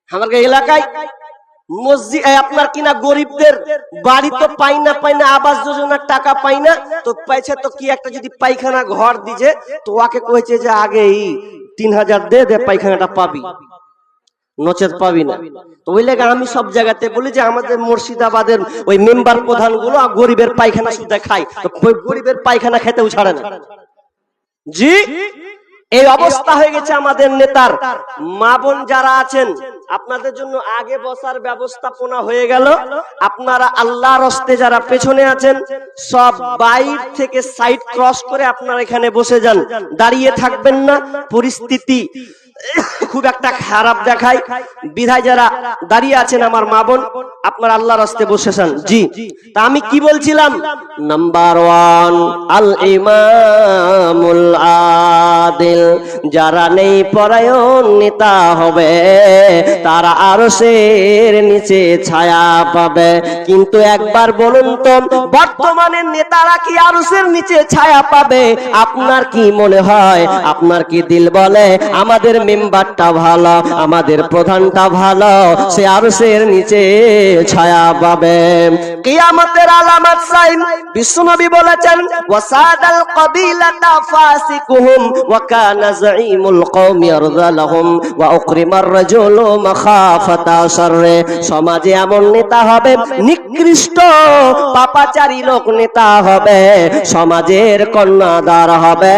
আমাদের এলাকায় মসজিদ আপনার কিনা গরিবদের বাড়ি তো পাই না আবাস যোজনার টাকা পাই না, তো পাইছে তো কি একটা যদি পায়খানা ঘর দিছে তো ওকে কইছে যে আগেই 3000 দে পায়খানাটা পাবি, নচেত পাবি না। তো ওই লেগে আমি সব জায়গাতে বলি যে আমাদের মুর্শিদাবাদের ওই মেম্বার প্রধানগুলো গরিবের পায়খানা শুদ্ধ খায়, তো গরিবের পায়খানা খেতেও ছাড়ে না। জি, এই অবস্থা হয়ে গেছে আমাদের নেতার। মা বোন যারা আছেন, আপনাদের জন্য আগে বসার ব্যবস্থাপনা হয়ে গেল। আপনারা আল্লাহর রাস্তায় যারা পেছনে আছেন সব বাইর থেকে সাইড ক্রস করে আপনারা এখানে বসে যান, দাঁড়িয়ে থাকবেন না। পরিস্থিতি খুব একটা খারাপ দেখায়, বিধায় যারা দাঁড়িয়ে আছেন আমার মা বোন আপনারা আল্লাহর রাস্তায় বসেছেন। জি, তা আমি কি বলছিলাম, নাম্বার 1 আল ইমামুল আদিল, যারা নেই পরায়ণ নেতা হবে তারা আরশের নিচে ছায়া পাবে। কিন্তু একবার বলুন তো, বর্তমানে নেতারা কি আরশের নিচে ছায়া পাবে? আপনার কি মনে হয়? আপনার কি দিল বলে আমাদের মেম্বারটা ভালো, আমাদের প্রধানটা ভালো, সে আরশের নিচে ছায়া পাবে? কিয়ামতের আলামত সাইন বিশ্বনবী বলেছেন, ওয়াসাদাল কাবিলাতা ফাসিকুহুম ওয়া কানা যাঈমুল কওমি আরযালাহুম ওয়া উকরিমার রাজুলু মাখাফাতা শাররে। সমাজে এমন নেতা হবে, নিকৃষ্ট পাপাচারী লোক নেতা হবে, সমাজের কন্যাদার হবে,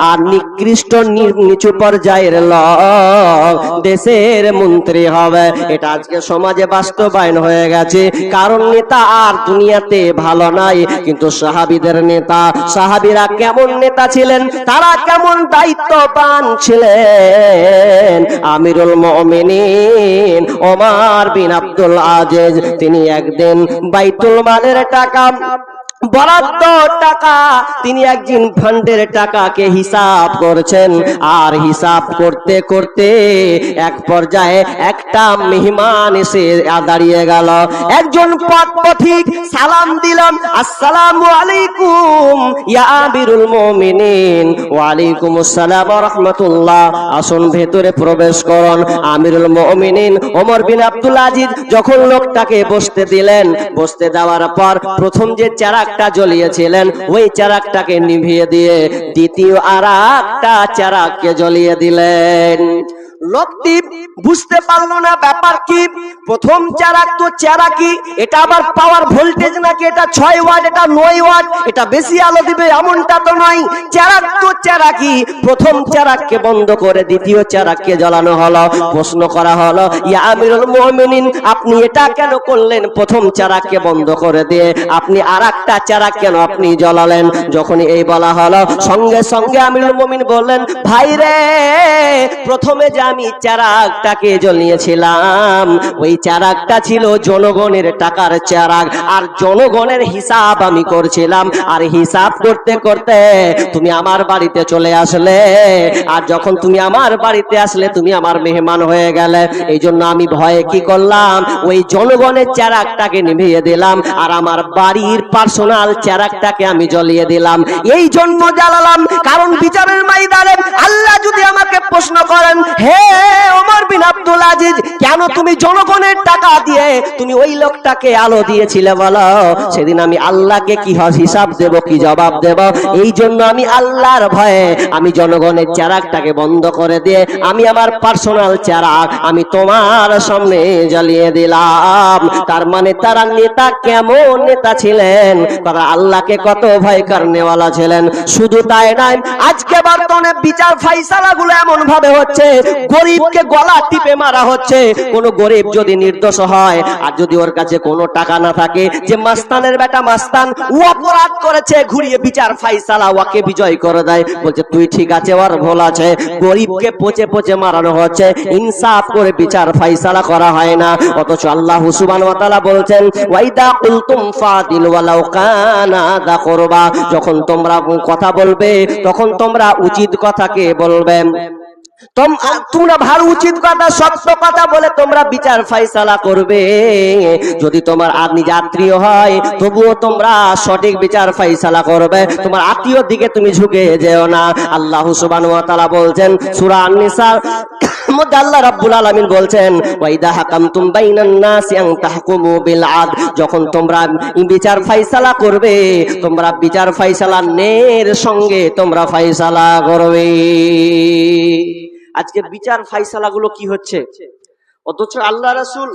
আর নিকৃষ্ট নিচু পর্যায়ের লোক দেশের মন্ত্রী হবে। এটা আজকে সমাজে বাস্তবায়ন হয়ে গেছে। কারণ নেতা আর দুনিয়াতে ভালো নাই, কিন্তু সাহাবীদের নেতা, সাহাবীরা কেমন নেতা ছিলেন, তারা কেমন দায়িত্ববান ছিলেন। আমিরুল মুমিনিন ওমর বিন আব্দুল আজিজ, তিনি একদিন বাইতুল মালের টাকা, বরাদ্দ টাকা, তিনি একদিন ফান্ডের টাকাকে হিসাব করছেন। আর হিসাব করতে করতে এক পর্যায়ে একটা মেহমান এসে দাঁড়িয়ে গেল। একজন পথিক সালাম দিলাম, আসসালামু আলাইকুম ইয়া আমিরুল মুমিনিন। ওয়া আলাইকুম আসসালাম ওয়া রাহমাতুল্লাহ, আসুন ভেতরে প্রবেশ করুন। আমিরুল মুমিনিন ওমর বিন আব্দুল আজিজ যখন লোকটাকে বসতে দিলেন, বসতে দেওয়ার পর প্রথম যে চারা জ্বলিয়েছিলেন ওই চারাকটাকে নিভিয়ে দিয়ে দ্বিতীয় আর একটা চারাককে জ্বলিয়ে দিলেন। লোকটি বুঝতে পারলো না ব্যাপার কি। প্রথম চারাক তো চারাকি, এটা আবার পাওয়ার ভোল্টেজ নাকি এটা 6 ওয়াট, এটা 9 ওয়াট, এটা বেশি আলো দিবে এমনটা তো নয়। চারাক তো চারাকি। প্রথম চারাককে বন্ধ করে দ্বিতীয় চারাককে জ্বালানো হলো। প্রশ্ন করা হলো, ইয়া আমিরুল মুমিনিন, আপনি এটা কেন করলেন? প্রথম চারাককে বন্ধ করে দিয়ে আপনি আরেকটা চারাক কেন আপনি জ্বালালেন? যখনই এই বলা হলো, সঙ্গে সঙ্গে আমিরুল মুমিন বললেন, ভাই রে, প্রথমে যে আমি চারাকটাকে জ্বলিয়েছিলাম ওই চারাকটা ছিল জনগণের টাকার চারাক, আর জনগণের হিসাব আমি করছিলাম। আর হিসাব করতে করতে তুমি আমার বাড়িতে চলে আসলে, আর যখন তুমি আমার বাড়িতে আসলে তুমি আমার মেহমান হয়ে গেলে। এই জন্য আমি ভয়ে কি করলাম, ওই জনগণের চারাকটাকে নিভিয়ে দিলাম, আর আমার বাড়ির পার্সোনাল চারাকটাকে আমি জ্বলিয়ে দিলাম। এই জন্য জ্বালালাম, কারণ বিচারের ময়দানে আল্লাহ যদি আমাকে প্রশ্ন করেন, হে ওমর বিন আব্দুল আজিজ, কেন তুমি জনগণের টাকা দিয়ে তুমি ওই লোকটাকে আলো দিয়েছিলে বলো, সেদিন আমি আল্লাহকে কি হিসাব দেব, কি জবাব দেব? এই জন্য আমি আল্লাহর ভয়ে আমি জনগণের চারাকটাকে বন্ধ করে দিয়ে আমি আমার পার্সোনাল চারাক আমি তোমার সামনে জ্বালিয়ে দিলাম। তার মানে তারা নেতা কেমন নেতা ছিলেন, তারা আল্লাহকে কত ভয় করনেওয়ালা ছিলেন। শুধু তাই নয়, আজকে বর্তমানে বিচার ফাইসালাগুলো এমন ভাবে হচ্ছে, গরিবকে গলা টিপে মারা হচ্ছে। কোন গরিব যদি নির্দোষ হয় আর যদি ওর কাছে কোনো টাকা না থাকে, যে মাস্তানের বেটা মাস্তান ও অপরাধ করেছে, ঘুরিয়ে বিচার ফাইসালা ওকে বিজয় করে দেয়, বলছে তুই ঠিক আছে, ওর ভুল আছে। গরিবকে পচে পচে মারানো হচ্ছে, ইনসাফ করে বিচার ফাইসালা করা হয় না। অথচ আল্লাহ সুবহানাহু ওয়া তাআলা বলছেন, ওয়াইদা কুলতুম ফাদিল ওয়ালাউ কানা দা কুরবা, যখন তোমরা কথা বলবে তখন তোমরা উচিত কথাকে বলবে। তোমরা ভালো উচিত কথা সত্য কথা বলে তোমরা বিচার ফাইসালা করবে। যদি তোমার নিজে আত্মীয় হয় তবুও তোমরা সঠিক বিচার ফাইসালা করবে, তোমার আত্মীয়র দিকে তুমি ঝুঁকে যেও না। আল্লাহ সুবহানাহু ওয়া তাআলা বলছেন সূরা আন-নিসা মধ্যে আল্লাহ রাব্বুল আলামিন বলছেন ওয়াইদা হাকামতুম বাইনান নাসি আন তাহকুমু বিল আদল, যখন তোমরা বিচার ফাইসালা করবে তোমরা বিচার ফাইসালা ন্যায়ের সঙ্গে তোমরা ফাইসালা করবে। আজকে বিচার ফাইসালা গুলো কি হচ্ছে, অথচ আল্লাহ রাসূল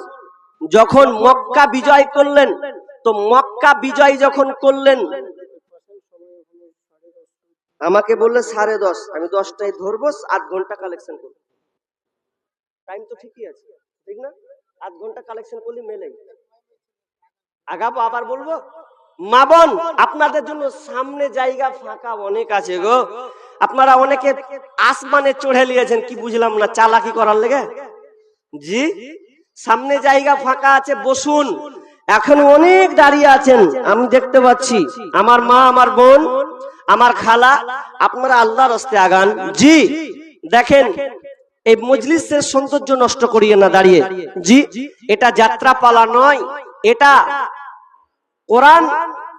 যখন মক্কা বিজয় করলেন, তো মক্কা বিজয় যখন করলেন আমাকে বললে 10:30, আমি 10টায় ধরবো, 8 ঘন্টা কালেকশন করবো। টাইম তো ঠিকই আছে, ঠিক না? 8 ঘন্টা কালেকশন করলে মেলে আগাবো, আবার বলবো। মা বোন, আপনাদের জন্য সামনে জায়গা ফাঁকা অনেক আছে গো। আপনারা অনেকে আসমানে চড়ে নিয়েছেন, কি বুঝলাম না, চালাকি করার লেগে। জি, সামনে জায়গা ফাঁকা আছে, বসুন। এখন অনেক দাঁড়িয়ে আছেন, আমি দেখতে পাচ্ছি। আমার মা, আমার বোন, আমার খালা, আপনারা আল্লাহর রাস্তায় আগান। জি দেখেন, এই মজলিসের সৌন্দর্য নষ্ট করিয়ে না দাঁড়িয়ে। জি, এটা যাত্রা পালা নয়, এটা কোরআন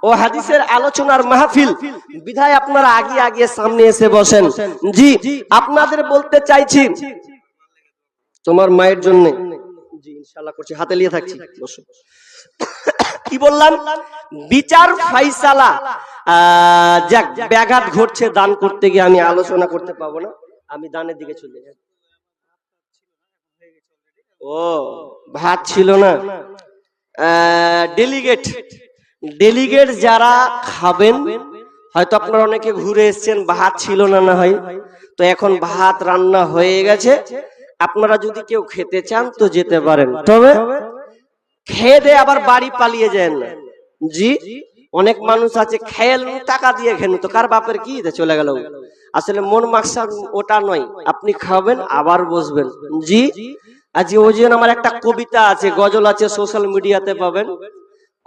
ও হাদিসের আলোচনার মাহফিল। বিধায় আপনারা আগে আগে সামনে এসে বসেন। জি, আপনাদের বলতে চাইছি তোমার মায়ের জন্য। জি ইনশাআল্লাহ করছি, হাতে নিয়ে থাকছি, বসো। কি বললাম? বিচার ফাইসালা যাক ব্যাঘাত ঘটছে দান করতে গিয়ে, আমি আলোচনা করতে পাবো না, আমি দানের দিকে চলে যাই। ও ভাত ছিল না। ডেলিগেট যারা খাবেন, হয়তো আপনারা অনেকে ঘুরে এসেছেন, ভাত ছিল না, না হয় তো এখন ভাত রান্না হয়ে গেছে। আপনারা যদি কেউ খেতে চান তো যেতে পারেন, তবে খেয়ে দিয়ে আবার বাড়ি পালিয়ে যান না। জি, অনেক মানুষ আছে খেয়ে টাকা দিয়ে খেন, তো কার বাপের কি চলে গেল। আসলে মন মাকসাদ ওটা নয়, আপনি খাবেন আবার বসবেন। জি, আজকে ওই জন্য আমার একটা কবিতা আছে, গজল আছে, সোশ্যাল মিডিয়াতে পাবেন,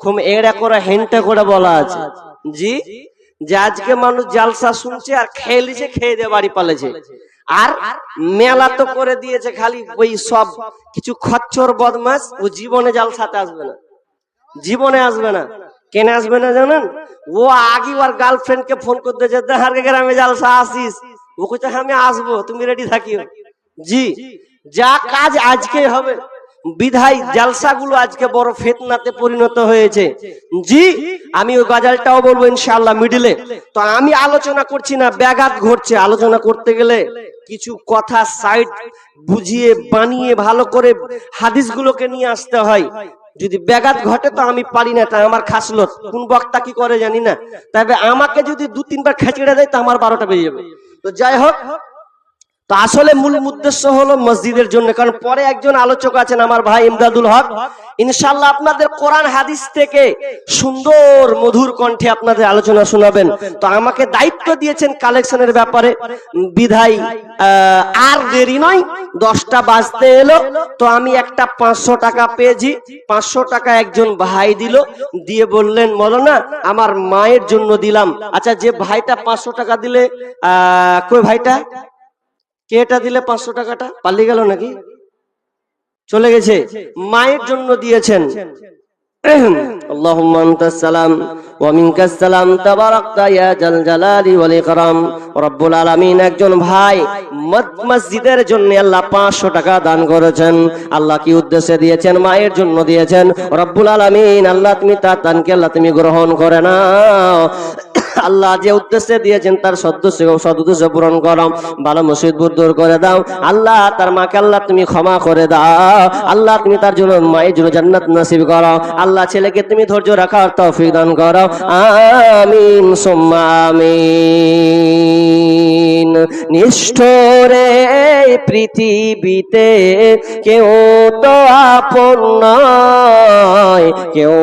খুব এড়া করে হেন্টা করে বলা আছে। জি, যে আজকে মানুষ জালসা শুনছে আর খেয়ে লিছে, খেয়ে দিয়ে বাড়ি পালেছে। আর মেলা তো করে দিয়েছে খালি ওই সব কিছু খচ্চর বদমাস, ও জীবনে জালসাতে আসবে না, জীবনে আসবে না। কেন আসবে না জানেন? ও আগে ওর গার্লফ্রেন্ড কে ফোন করতে যে দেহারকে গ্রামে জালসা আসিস, ও কইছে আমি আসবো, তুমি রেডি থাকিও। জি, যা কাজ আজকে হবে। বিধায় জালসাগুলো আজকে বড় ফিতনাতে পরিণত হয়েছে। জি, আমি ওই গজলটাও বলবো ইনশাআল্লাহ মিডিলে। তো আমি আলোচনা করছি না, ব্যাঘাত ঘটছে। আলোচনা করতে গেলে কিছু কথা সাইড বুঝিয়ে বানিয়ে ভালো করে হাদিসগুলোকে নিয়ে আসতে হয়। যদি ব্যাঘাত ঘটে তো আমি পারি না, তাই আমার খাসলত। কোন বক্তা কি করে জানি না, তবে আমাকে যদি 2-3 বার খেচড়ে দেয় তো আমার 12টা বেজে যাবে। তো যাই হোক, তো আসলে মূল উদ্দেশ্য হলো মসজিদের জন্য, কারণ পরে একজন আলোচক আছেন আমার ভাই ইমদাদুল হক, ইনশাআল্লাহ আপনাদের কোরআন হাদিস থেকে সুন্দর মধুর কণ্ঠে আপনাদের আলোচনা শোনাবেন। তো আমাকে দায়িত্ব দিয়েছেন কালেকশনের ব্যাপারে, বিধায় আর দেরি নয়, 10টা বাজতে এলো। তো আমি একটা 500 টাকা পেয়েছি, 500 টাকা একজন ভাই দিল, দিয়ে বললেন মৌলানা আমার মায়ের জন্য দিলাম। আচ্ছা, যে ভাইটা 500 টাকা দিলে, কই ভাইটা কেটা দিলে 500 টাকাটা পালিয়ে গেল নাকি চলে গেছে? মায়ের জন্য দিয়েছেন। আল্লাহুম্মা আনতাস সালাম ওয়া মিনকাস সালাম তাবারাকতা ইয়া জাল জালালি ওয়াল ইকরাম। রব্বুল আলামিন একজন ভাই মসজিদের জন্য আল্লাহ 500 টাকা দান করেছেন। আল্লাহ কি উদ্দেশ্যে দিয়েছেন? মায়ের জন্য দিয়েছেন। রব্বুল আলামিন আল্লাহ তুমি তার দানকে আল্লাহ তুমি গ্রহণ করে নাও। আল্লাহ যে উদ্দেশ্যে দিয়েছেন তার সদুদ্দেশ্য পূরণ করো, ভালো মুসিবত দূর করে দাও। আল্লাহ তার মাকে আল্লাহ তুমি ক্ষমা করে দাও। আল্লাহ তুমি তার জন্য মায়ের জন্য জান্নাত নসিব করো। আল্লাহ ছেলেকে তুমি ধৈর্য রাখার তৌফিক দান করো। আমিন সুম্মা আমিন। নিষ্ঠুরে পৃথিবীতে কেউ তো আপন নয়, কেউ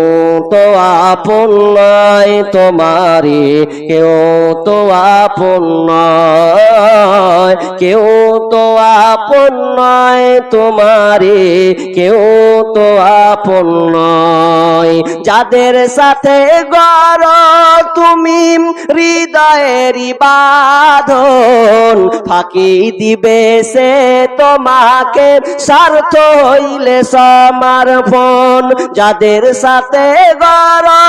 তো আপন নয় তোমারে, কেউ তো আপন নয়, কেউ তো আপন নয় তোমারে, কেউ তো আপন নয়। নয়। যাদের সাথে গড়ো তুমি হৃদয়ের বাঁধন, ফাঁকি দিবে সে তোমাকে স্বার্থ হইলে সমর্পণ। যাদের সাথে গড়ো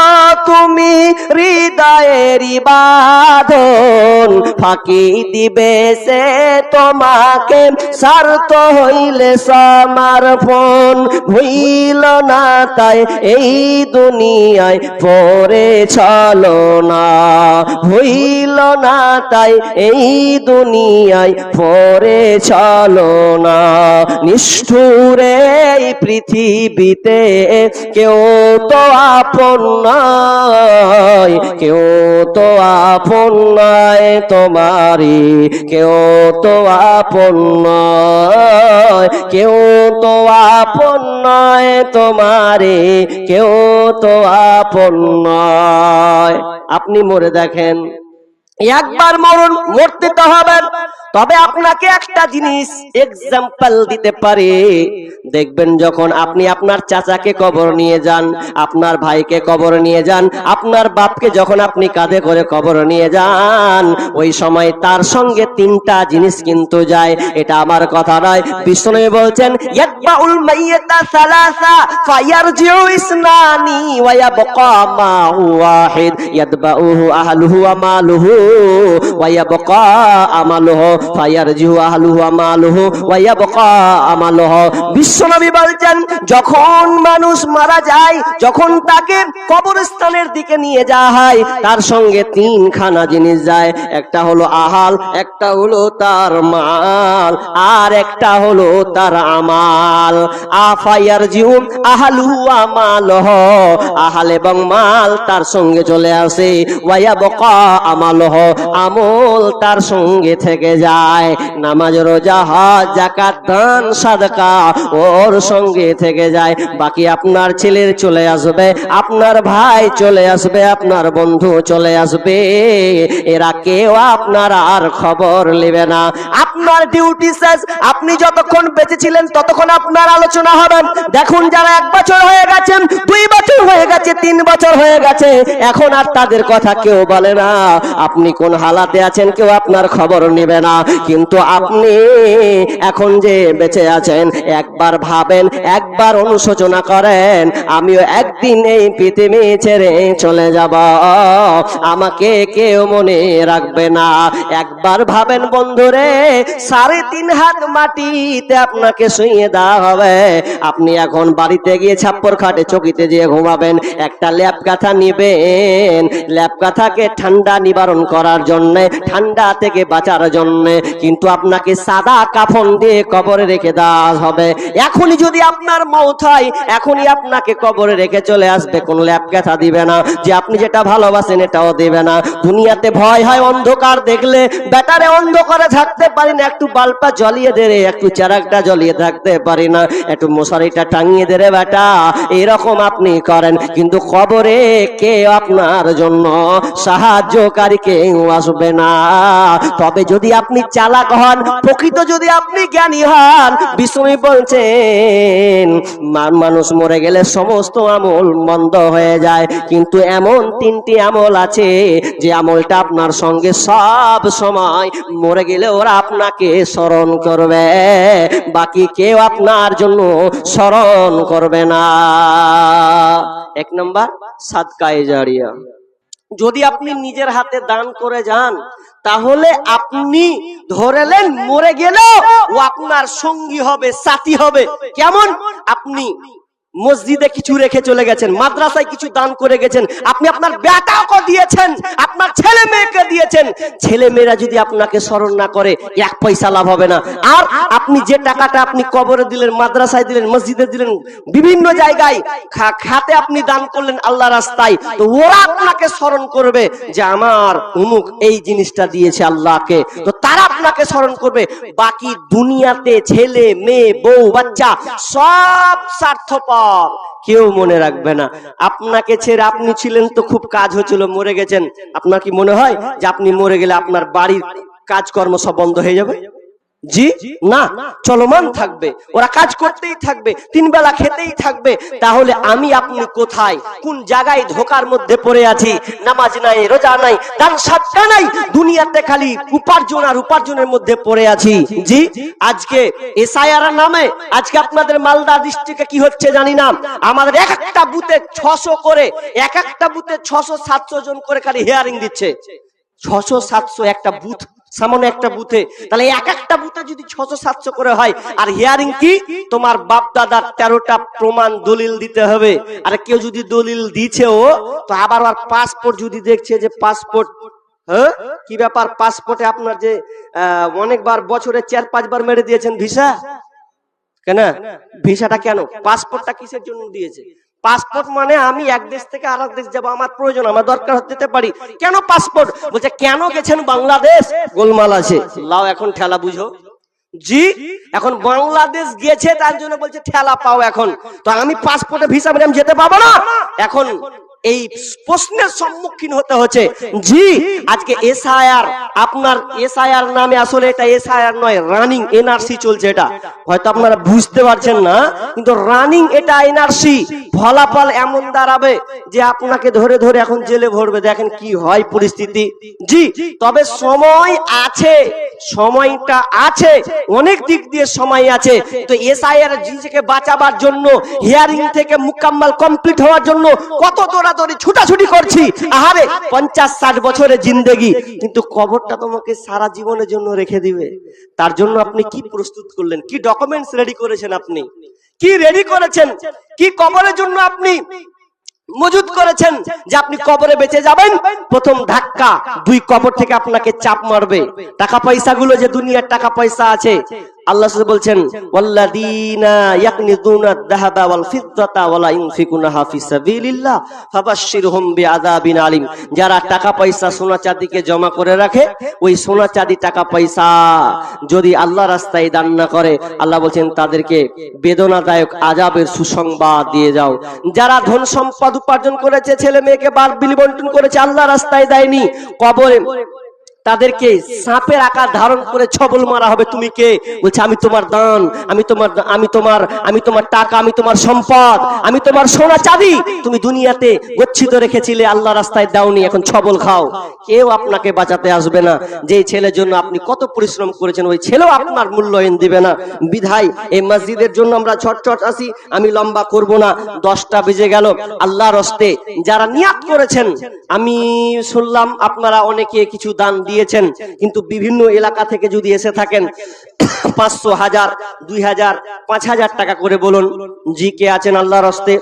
তুমি হৃদয়ের বাঁধন, ফাঁকি দিবে সে তোমাকে স্বার্থ হইলে সমর্পণ। ভুইল না তাই এই দুনিয়ায় পরে চলো না, ভুইল না তাই এই দুনিয়ায় পরে চলো না। নিষ্ঠুরে এই পৃথিবীতে কেউ তো আপন নয়, কেউ তো আপন নয় তোমারি, কেউ তো আপন নয়, কেউ তো আপন নয় তোমারে, কেউ তো আপন নয়। আপনি মরে দেখেন, একবার মরুন, মরতে তো হবে। তবে আপনাকে একটা জিনিস এক্সাম্পল দিতে পারি, দেখবেন যখন আপনি আপনার চাচাকে কবর নিয়ে যান, আপনার ভাইকে কবর নিয়ে যান, আপনার বাপকে যখন আপনি কাঁধে করে কবর নিয়ে যান, ওই সময় তার সঙ্গে তিনটা জিনিস কিন্তু যায়। এটা আমার কথা নয়, বিষ্ণু বলছেন ইয়াতবাউল মাইয়াতা সালাসা ফায়ারজিউ ইসনানি ওয়া ইয়াবকা মাহু ওয়াহিদ, ইয়াতবাউহু আহলুহু ওয়া মালুহু ওয়া ইয়াবকা আমালুহু ফায়ারজিউ আহলুহু ওয়া মালুহু ওয়া ইয়াবকা আমালুহু। বিশ্বনবী বলছেন যখন মানুষ মারা যায়, যখন তাকে কবরস্থানের দিকে নিয়ে যাওয়া হয়, তার সঙ্গে তিনখানা জিনিস যায়। একটা হলো আহাল, একটা হলো তার মাল, আর একটা হলো তার আমাল। আফায়ারজিউ আহলুহু ওয়া মালুহু, আহাল এবং মাল তার সঙ্গে চলে আসে। ওয়া ইয়াবকা আমালুহু, আমল তার সঙ্গে থেকে যায়। নামাজ, রোজা, হজ, যাকাত, দান, সাদকা ওর সঙ্গে থেকে যায়। বাকি আপনার ছেলের চলে আসবে, আপনার ভাই চলে আসবে, আপনার বন্ধু চলে আসবে, এরা কেউ আপনার আর খবর নেবে না। আপনার ডিউটি শেষ, আপনি যতক্ষণ বেঁচে ছিলেন ততক্ষণ আপনার আলোচনা হবে। দেখুন যারা 1 বছর হয়ে গেছেন, 2 বছর হয়ে গেছে, 3 বছর হয়ে গেছে, এখন আর তাদের কথা কেউ বলে না। আপনি কোন হালাতে আছেন কেউ আপনার খবর নেবে না। কিন্তু আপনি এখন যে বেঁচে আছেন, একবার ভাবেন, একবার অনুশোচনা করেন, আমিও একদিন এই পৃথিবী ছেড়ে চলে যাব, আমাকে কেউ মনে রাখবে না। একবার ভাবেন বন্ধুরে, 3.5 হাত মাটিতে আপনাকে শুইয়ে দেওয়া হবে। আপনি এখন বাড়িতে গিয়ে ছাপ্পর খাটে চকিতে যেয়ে ঘুমাবেন, একটা ল্যাপ কাঁথা নিবেন, ল্যাপ কাঁথাকে ঠান্ডা নিবারণ করার জন্য, ঠান্ডা থেকে বাঁচার জন্য, কিন্তু আপনাকে সাদা কাফন দিয়ে কবরে রেখে দেওয়া হবে। এখনই যদি আপনার মওত হয়, এখনই আপনাকে কবরে রেখে চলে আসবে, কোন ল্যাপ কাঁথা দিবে না, যে আপনি যেটা ভালোবাসেন এটাও দেবে না। দুনিয়াতে ভয় হয় অন্ধকার দেখলে, বেটারে অন্ধকারে থাকতে পারি না, একটু বাল্বটা জ্বলিয়ে দে রে, একটু চারাকটা জ্বলিয়ে থাকতে পারি না, একটু মশারিটা টাঙিয়ে দে রে বেটা, এরকম আপনি করেন। কিন্তু কবরে কে আপনার জন্য সাহায্যকারী কেউ আসবে না। তবে যদি আপনি চালাক হন, প্রকৃত যদি আপনি জ্ঞানী হন, বিষ্ণু বলছেন মানুষ মরে গেলে সমস্ত আমল বন্ধ হয়ে যায়, কিন্তু এমন 3টি আমল আছে যে আমলটা আপনার সঙ্গে সব সময়, মরে গেলে ওরা আপনাকে স্মরণ করবে, বাকি কেউ আপনার জন্য স্মরণ করবে না। 1 নম্বর সাদকায়ে জারিয়া। যদি আপনি নিজের হাতে দান করে যান, তাহলে আপনি ধরেলেন মরে গেলেও ও আপনার সঙ্গী হবে, সাথী হবে। কেমন? আপনি মসজিদে কিছু রেখে চলে গেছেন, মাদ্রাসায় কিছু দান করে গেছেন, আপনি আপনার বেটাকে দিয়েছেন, আপনার ছেলে মেয়েকে দিয়েছেন, ছেলে মেয়েরা যদি আপনাকে স্মরণ না করে 1 পয়সা লাভ হবে না। আর আপনি যে টাকাটা আপনি কবরে দিলেন, মাদ্রাসায় দিলেন, মসজিদে দিলেন, বিভিন্ন জায়গায় খাতে আপনি দান করলেন আল্লাহর রাস্তায়, তো ওরা আপনাকে স্মরণ করবে যে আমার অমুক এই জিনিসটা দিয়েছে আল্লাহকে, তো তারা আপনাকে স্মরণ করবে। বাকি দুনিয়াতে ছেলে মেয়ে বউ বাচ্চা সব স্বার্থপর, কেউ মনে রাখবে না। আপনাকে ছেড়ে, আপনি ছিলেন তো খুব কাজ হচ্ছিল, মরে গেছেন, আপনার কি মনে হয় যে আপনি মরে গেলে আপনার বাড়ির কাজকর্ম সব বন্ধ হয়ে যাবে? জি না, চলমান থাকবে, ওরা কাজ করতেই থাকবে, 3 বেলা খেতেই থাকবে। তাহলে আমি আপনি কোথায়, কোন জায়গায় ধোকার মধ্যে পড়ে আছি? নামাজ নাই, রোজা নাই, দান সাদকা নাই, দুনিয়াতে খালি উপার্জন আর উপার্জনের মধ্যে পড়ে আছি। জি আজকে এসআইআর নামে আজকে আপনাদের মালদা ডিস্ট্রিক্টে কি হচ্ছে জানি না, আমাদের এক একটা বুথে 600 করে, এক একটা বুথে 600-700 জন করে খালি হিয়ারিং দিচ্ছে। 600-700 একটা বুথ, সামনে একটা বুথে, তাহলে এক একটা বুথে যদি 600-700 করে হয়, আর হিয়ারিং কি, তোমার বাপ দাদার 13টা প্রমাণ দলিল দিতে হবে। আর কেউ যদি দলিল দিছেও, তো আবার আর পাসপোর্ট যদি দেখছে যে পাসপোর্ট, হ্যাঁ কি ব্যাপার, পাসপোর্টে আপনার যে অনেকবার বছরে 4-5 বার মেরে দিয়েছেন ভিসা, কেন ভিসাটা, কেন পাসপোর্টটা কিসের জন্য দিয়েছে? পাসপোর্ট মানে আমি এক দেশ থেকে আরেক দেশ যাব, আমার প্রয়োজন, আমার দরকার হতে পারি, কেন পাসপোর্ট? বলছে কেন গেছেন বাংলাদেশ, গোলমাল আছে। লাও এখন ঠেলা বুঝো। জি এখন বাংলাদেশ গেছে তার জন্য বলছে ঠেলা পাও। এখন তো আমি পাসপোর্টে ভিসা মেরে আমি যেতে পাবো না, এখন এই প্রশ্নের সম্মুখীন হতে হচ্ছে। জি আজকে এসআইআর, আপনার এসআইআর নামে আসলে এটা এসআইআর নয়, রানিং এনআরসি চলছে। এটা হয়তো আপনারা বুঝতে পারছেন না, কিন্তু রানিং এটা এনআরসি। ফলাফল এমন দাঁড়াবে যে আপনাকে ধরে ধরে এখন জেলে ভরবে। দেখেন কি হয় পরিস্থিতি। জি তবে সময় আছে, সময়টা আছে, অনেক দিক দিয়ে সময় আছে। তো এসআইআর জিকে বাঁচাবার জন্য, হিয়ারিং থেকে মুকাম্মাল কমপ্লিট হওয়ার জন্য কত দৌড়াদৌড়ি ছুটাছুটি করছি। আহারে 50-60 বছরের জিন্দেগি, কিন্তু কবরটা তোমাকে সারা জীবনের জন্য রেখে দিবে। তার জন্য আপনি কি প্রস্তুত করলেন, কি ডকুমেন্টস রেডি করেছেন, আপনি কি রেডি করেছেন, কি কবরের জন্য আপনি মজুদ করেছেন যে আপনি কবরে বেঁচে যাবেন? প্রথম ধাক্কা, 2 কবর থেকে আপনাকে চাপ মারবে। টাকা পয়সা গুলো যে দুনিয়ার টাকা পয়সা আছে, আল্লাহ বলছেন ওয়াল্লাযীনা ইয়াকনিযুনা আয-যাহাবা ওয়াল ফিদ্দাতা ওয়ালা ইউনফিকুনাহা ফি সাবিলিল্লাহ ফাবাশশিরহুম বিআযাবিন আলীম। যারা টাকা পয়সা সোনা চাঁদিকে জমা করে রাখে, ওই সোনা চাঁদি টাকা পয়সা যদি আল্লাহর রাস্তায় দান না করে, আল্লাহ বলছেন তাদেরকে বেদনাদায়ক আযাবের সুসংবাদ দিয়ে যাও। যারা ধন সম্পদ উপার্জন করেছে, ছেলে মেয়েকে বার বিলি বন্টন করেছে, আল্লাহর রাস্তায় দেয়নি, কবরে তাদেরকে সাপের আকার ধারণ করে ছবল মারা হবে। তুমি কে? বলছে আমি তোমার দান, আমি তোমার টাকা, আমি তোমার সম্পদ, আমি তোমার সোনা চাঁদি তুমি দুনিয়াতে গচ্ছিত রেখেছিলে, আল্লাহ রাস্তায় দাওনি, এখন ছবল খাও। কেউ আপনাকে বাঁচাতে আসবে না। যে ছেলের জন্য আপনি কত পরিশ্রম করেছেন, ওই ছেলেও আপনার মূল্যায়ন দিবে না। বিধায় এই মসজিদের জন্য আমরা ছটছট আসি, আমি লম্বা করব না, 10টা বেজে গেল। আল্লাহর হস্তে যারা নিয়াত করেছেন, আমি শুনলাম আপনারা অনেকে কিছু দান দিয়েছেন, কিন্তু বিভিন্ন এলাকা থেকে যদি এসে থাকেন, 500, 1000, 2000, 5000 টাকা করে বলুন। জি কে আছেন আল্লাহর হস্তে?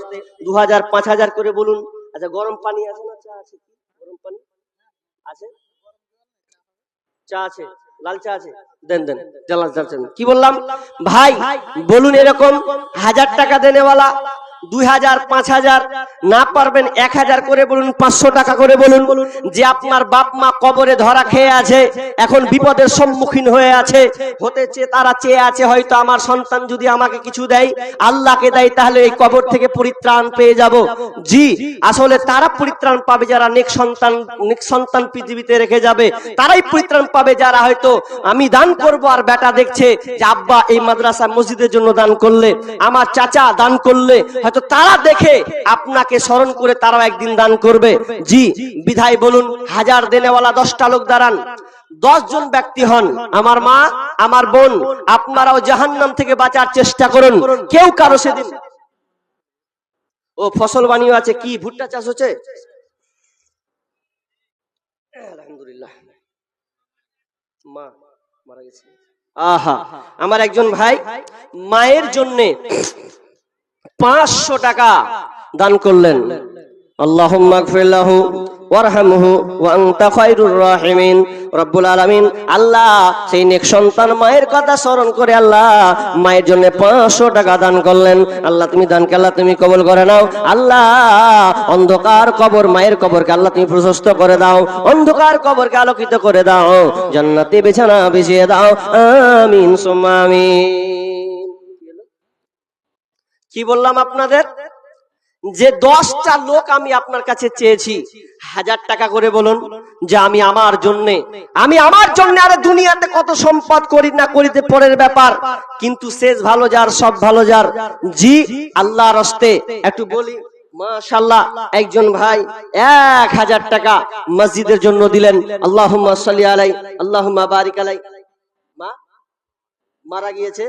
2000, 5000 করে বলুন। আচ্ছা গরম পানি আছে না, চা আছে? গরম পানি আছে, চা আছে, লাল চা আছে, দেন দেন। কি বললাম ভাই, বলুন এরকম 1000 টাকা দেনেওয়ালা, 2000, 5000, না পারবেন 1000 করে বলুন, 500 টাকা করে বলুন। যে আপনার বাপ মা কবরে ধরা খেয়ে আছে, এখন বিপদের সম্মুখীন হয়ে আছে, হতেছে তারা চেয়ে আছে হয়তো আমার সন্তান যদি আমাকে কিছু দেয়, আল্লাহকে দেয়, তাহলে এই কবর থেকে পরিত্রাণ পেয়ে যাব। জি আসলে তারা পরিত্রাণ পাবে যারা নেক সন্তান পৃথিবীতে রেখে যাবে, তারাই পরিত্রাণ পাবে যারা হয়তো আমি দান করব আর বেটা দেখছে যে আব্বা এই মাদ্রাসা মসজিদের জন্য দান করলে, আমার চাচা দান করলে, হয়তো তারা দেখে আপনাকে স্মরণ করে তারাও একদিন দান করবে। জি বিধায় বলুন 1000 দেনেওয়ালা 10টা লোক দাঁড়ান, 10 জন ব্যক্তি হন। আমার মা, আমার বোন, আপনারাও জাহান্নাম থেকে বাঁচার চেষ্টা করুন। কেউ কারো সেদিন ও ফসল বানিয়ে আছে, কি ভুট্টা চাষ হচ্ছে, আলহামদুলিল্লাহ। মা মারা গেছে। আহা, আমার একজন ভাই মায়ের জন্য 500 টাকা দান করলেন। আল্লাহুম্মা গফির লাহু ওয়ারহামহু ওয়া আনতা খায়রুর রাহিমিন। রব্বুল আলামিন আল্লাহ সেই নেক সন্তান মায়ের কথা স্মরণ করে আল্লাহ মায়ের জন্য 500 টাকা দান করলেন। আল্লাহ তুমি দানকে আল্লাহ তুমি কবুল করে নাও। আল্লাহ অন্ধকার কবর, মায়ের কবরকে আল্লাহ তুমি প্রশস্ত করে দাও, অন্ধকার কবরকে আলোকিত করে দাও, জান্নাতে বিছানা বিছিয়ে দাও। আমিন সুম্মা আমিন। কি বললাম আপনাদের? যে 10টা লোক আমি আপনার কাছে চেয়েছি, 1000 টাকা করে বলুন যে আমি আমার জন্য আরে দুনিয়াতে কত সম্পদ করি না করিতে পরের ব্যাপার, কিন্তু শেষ ভালো যার সব ভালো যার। জি আল্লাহর হস্তে একটু বলি মাশাআল্লাহ, একজন ভাই 1000 টাকা মসজিদের জন্য দিলেন। আল্লাহুম্মা সাল্লি আলাই, আল্লাহুম্মা বারিক আলাই। মা মারা গিয়েছে,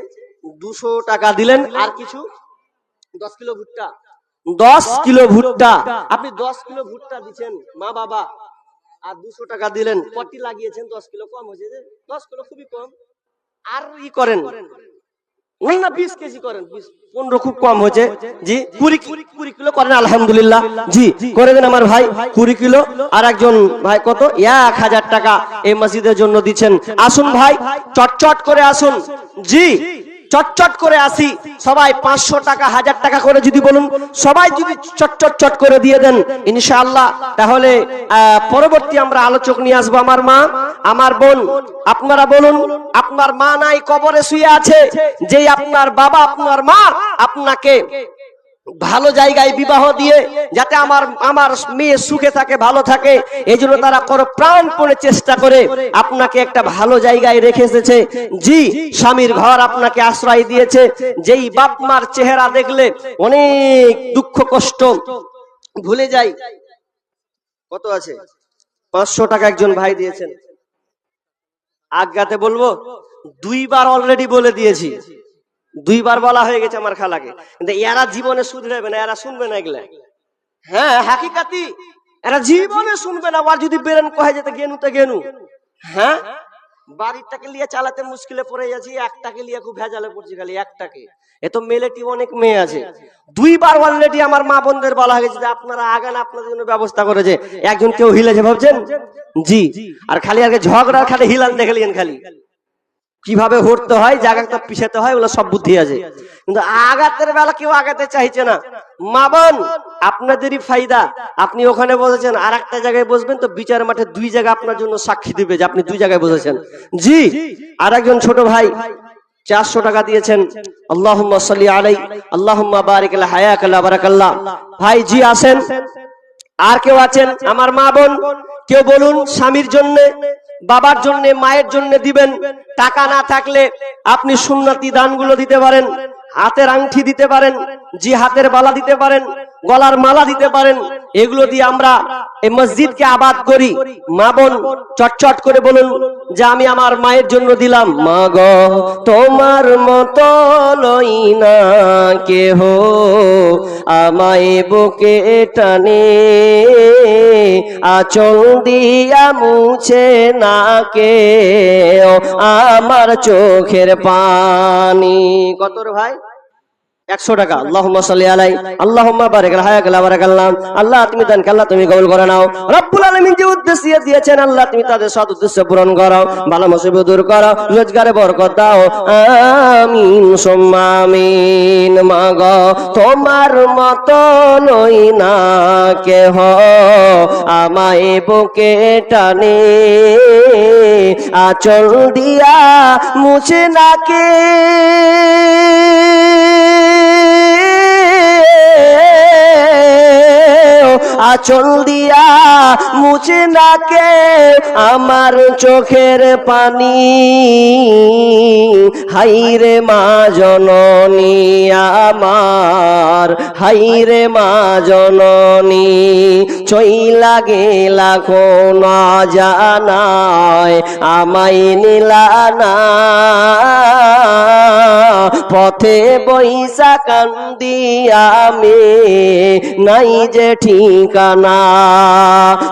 200 টাকা দিলেন। আর কিছু 10 কিলো ভুট্টা, 10 কিলো ভুট্টা, আপনি 10 কিলো ভুট্টা দিচ্ছেন মা বাবা, আর 200 টাকা দিলেন। কটি লাগিয়েছেন? 10 কিলো কম হয়েছে যে, 10 কিলো খুবই কম। আর ই করেন না 20 কেজি করেন, 15 খুব কম হয়েছে। জি 20 কিলো করেন, আলহামদুলিল্লাহ। জি করে দেন আমার ভাই 20 কিলো। আর একজন ভাই কত 1000 টাকা এই মসজিদের জন্য দিচ্ছেন। আসুন ভাই চটচট করে আসুন। জি চটচট করে আসি সবাই। 500 টাকা 1000 টাকা করে যদি বলুন, সবাই যদি চট করে দিয়ে দেন ইনশাআল্লাহ, তাহলে পরবর্তী আমরা আলোচক নিয়ে আসবো। আমার মা, আমার বোন, আপনারা বলুন আপনার মা নাই, কবরে শুয়ে আছে, যে আপনার বাবা আপনার মা আপনাকে ভালো জায়গায় বিবাহ দিয়ে যাতে আমার মেয়ে সুখে থাকে, ভালো থাকে, এই জন্য তারা প্রাণপণে চেষ্টা করে আপনাকে একটা ভালো জায়গায় রেখে এসেছে। জি স্বামীর ঘর আপনাকে আশ্রয় দিয়েছে। যেই বাপ মার চেহারা দেখলে অনেক দুঃখ কষ্ট ভুলে যাই। কত আছে? 500 টাকা একজন ভাই দিয়েছেন। আজ্ঞাতে বলবো, 2বার অলরেডি বলে দিয়েছি, 2বার বলা হয়ে গেছে আমার খালাকে, কিন্তু এরা জীবনে শুধরাবে না, এরা শুনবে না এগুলা। হ্যাঁ হাকিকাতি এরা জীবনে শুনবে না। আর যদি বেরেন কহে যেতে গেনু, হ্যাঁ বাড়িটাকে লিয়ে চালাতে মুশকিলে পড়ে যাচ্ছি, একটাকে লিয়ে খুব ভেজালে পড়ছি, খালি একটাকে। এ তো মেলেটি অনেক মেয়ে আছে। 2বার অলরেডি আমার মা বোনদের বলা হয়ে গেছে যে আপনারা আগান, আপনাদের জন্য ব্যবস্থা করেছে। একজন কেউ হিলেছে ভাবছেন? জি আর খালি আগে ঝগড়ার খালি হিলান দেখলেন, খালি কিভাবে হরতে হয়, জায়গাটা পিছাতে হয়, ওগুলো সব বুদ্ধি আছে, কিন্তু আগাতের বেলা কেউ আগাতে চাইছে না। মা বোন আপনাদেরই ফায়দা। আপনি ওখানে বসেছেন, আর একটা জায়গায় বসবেন তো বিচার মাঠে 2 জায়গা আপনার জন্য সাক্ষী দিবে যে আপনি 2 জায়গায় বসেছেন। জি আর একজন ছোট ভাই 400 টাকা দিয়েছেন। আল্লাহুম্মা সাল্লি আলাই, আল্লাহুম্মা বারিক আলা হায়াকাল্লাহ বারাকাল্লাহ। ভাই জি আসেন। আর কেউ আছেন আমার মা বোন? কেউ বলুন স্বামীর জন্য, বাবার জন্য, মায়ের জন্য দিবেন। টাকা না থাকলে আপনি সুন্নতি দানগুলো দিতে পারেন, হাতের আংটি দিতে পারেন, জি হাতের বালা দিতে পারেন, গলার মালা দিতে পারেন। এগুলো দিয়ে আমরা এই মসজিদকে আবাদ করি। মা বোন চটচট করে বলুন যে আমি আমার মায়ের জন্য দিলাম। মা গো তোমার মতো লই না কেহ, আমায় বুকে টানে, আঁচল দিয়া মুছে না কেউ আমার চোখের পানি। কত রে ভাই? 100 টাকা। আল্লাহুম্মা সাল্লি আলাই, আল্লাহুম্মা বারিক আলা হায়াকাল্লাহ বারাকাল্লাহ। আল্লাহ তুমি দানকে আল্লাহ তুমি কবুল করে নাও। রব্বুল আলামিন যে উদ্দেশ্যে দিয়েছেন আল্লাহ তুমি তাদের সৎ উদ্দেশ্য পূরণ করো, ভালো মুসিবত দূর করো, রোজগারে বরকত দাও। আমিন সুম্মা আমিন। মাগো তোমার মতো লই না কেহ, আমায় বুকে টানে, আঁচল দিয়া মুছে না কে আঁচল দিয়া মুছে না কে আমার চোখের পানি। হাইরে মা জননী আমার, হাইরে মা জননী, চইলা গেলা কোন জানায় আমায় নিলা না, পথে বইসা কান্দি আমি নাই যে ঠিকানা,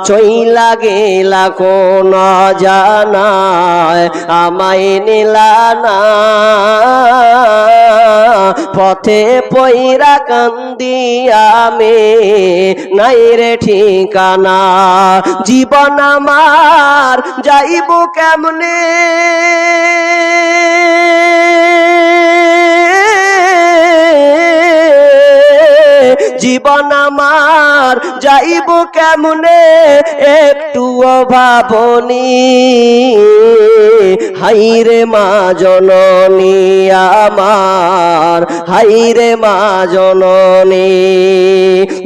চইলা গেলা কোন জানায় আমায় নিলা না, পথে পইরা কান্দি আমি নাই রে ঠিকানা। জীবন আমার যাইব কেমনে, জীবন আমার যাইব কেমনে একটু ভাবনি। হাইরে মা জননী আমার, হাইরে মা জননী,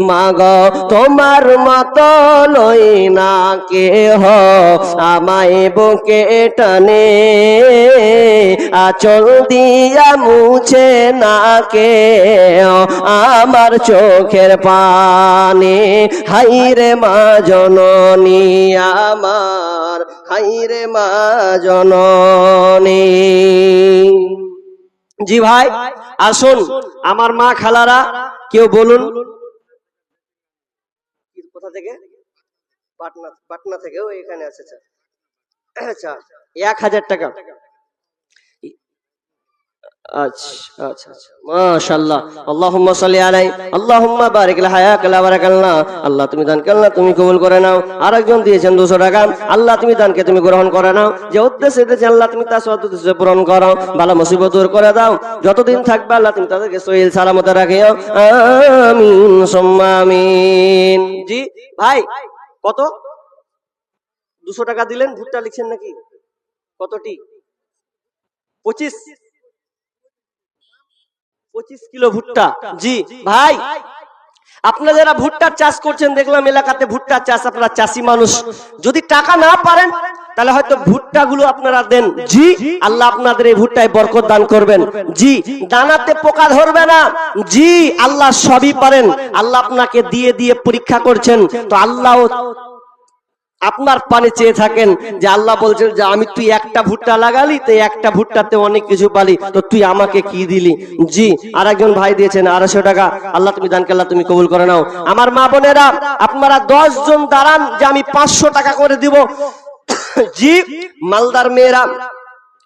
মাগো তোমার মতো লই না কেহ আমায় বুকে টানে, আঁচল দিয়া মুছে না কেহ আমার চোখের পানি। হাইরে মা জননী আমার, হাইরে মা জননী। জি ভাই আসুন আমার মা খালারা কেউ বলুন কোথা থেকে? পাটনা, পাটনা থেকে ও এখানে আছে। আচ্ছা 1000 টাকা। আচ্ছা আচ্ছা আচ্ছা মাশাআল্লাহ। আল্লাহুম্মা সাল্লি আলাইহি আল্লাহুম্মা বারিক লা হায়াক লা বারাকাল্লাহ। আল্লাহ তুমি দানকে আল্লাহ তুমি কবুল করে নাও। আরেকজন দিয়েছেন 200 টাকা, আল্লাহ তুমি দানকে তুমি গ্রহণ করে নাও। যে উদ্দেশ্যে দিয়েছেন আল্লাহ তুমি তার উদ্দেশ্যে পূরণ করো, বালা মুসিবত দূর করে দাও। যতদিন থাকবে আল্লাহ তুমি তাদেরকে সহিল সালামতে রাখিও। আমিন সুম্মা আমিন। জি ভাই কত? 200 টাকা দিলেন, ভুট্টা লিখছেন নাকি? কতটি? 25 কিলো ভুট্টা। জি ভাই আপনারা যারা ভুট্টার চাষ করছেন দেখলাম এলাকাতে ভুট্টার চাষ, আপনারা চাষি মানুষ, যদি টাকা না পারেন তাহলে হয়তো ভুট্টা গুলো আপনারা দেন। জি আল্লাহ আপনাদের এই ভুট্টায় বরকত দান করবেন। জি দানাতে পোকা ধরবে না। জি আল্লাহ সবই পারেন। আল্লাহ আপনাকে দিয়ে দিয়ে পরীক্ষা করছেন, তো আল্লাহ আপনার পানে চেয়ে থাকেন যে আল্লাহ বলছেন যে আমি তুই একটা ভুট্টা লাগালি তো একটা ভুট্টাতে অনেক কিছু পালি, তো তুই আমাকে কি দিলি। জি আরেকজন ভাই দিয়েছেন 250 টাকা, আল্লাহ তুমি দানকে আল্লাহ তুমি কবুল করে নাও। আমার মা বোনেরা আপনারা 10 জন দাঁড়ান যে আমি 500 টাকা করে দিব। জি মালদার মেয়েরা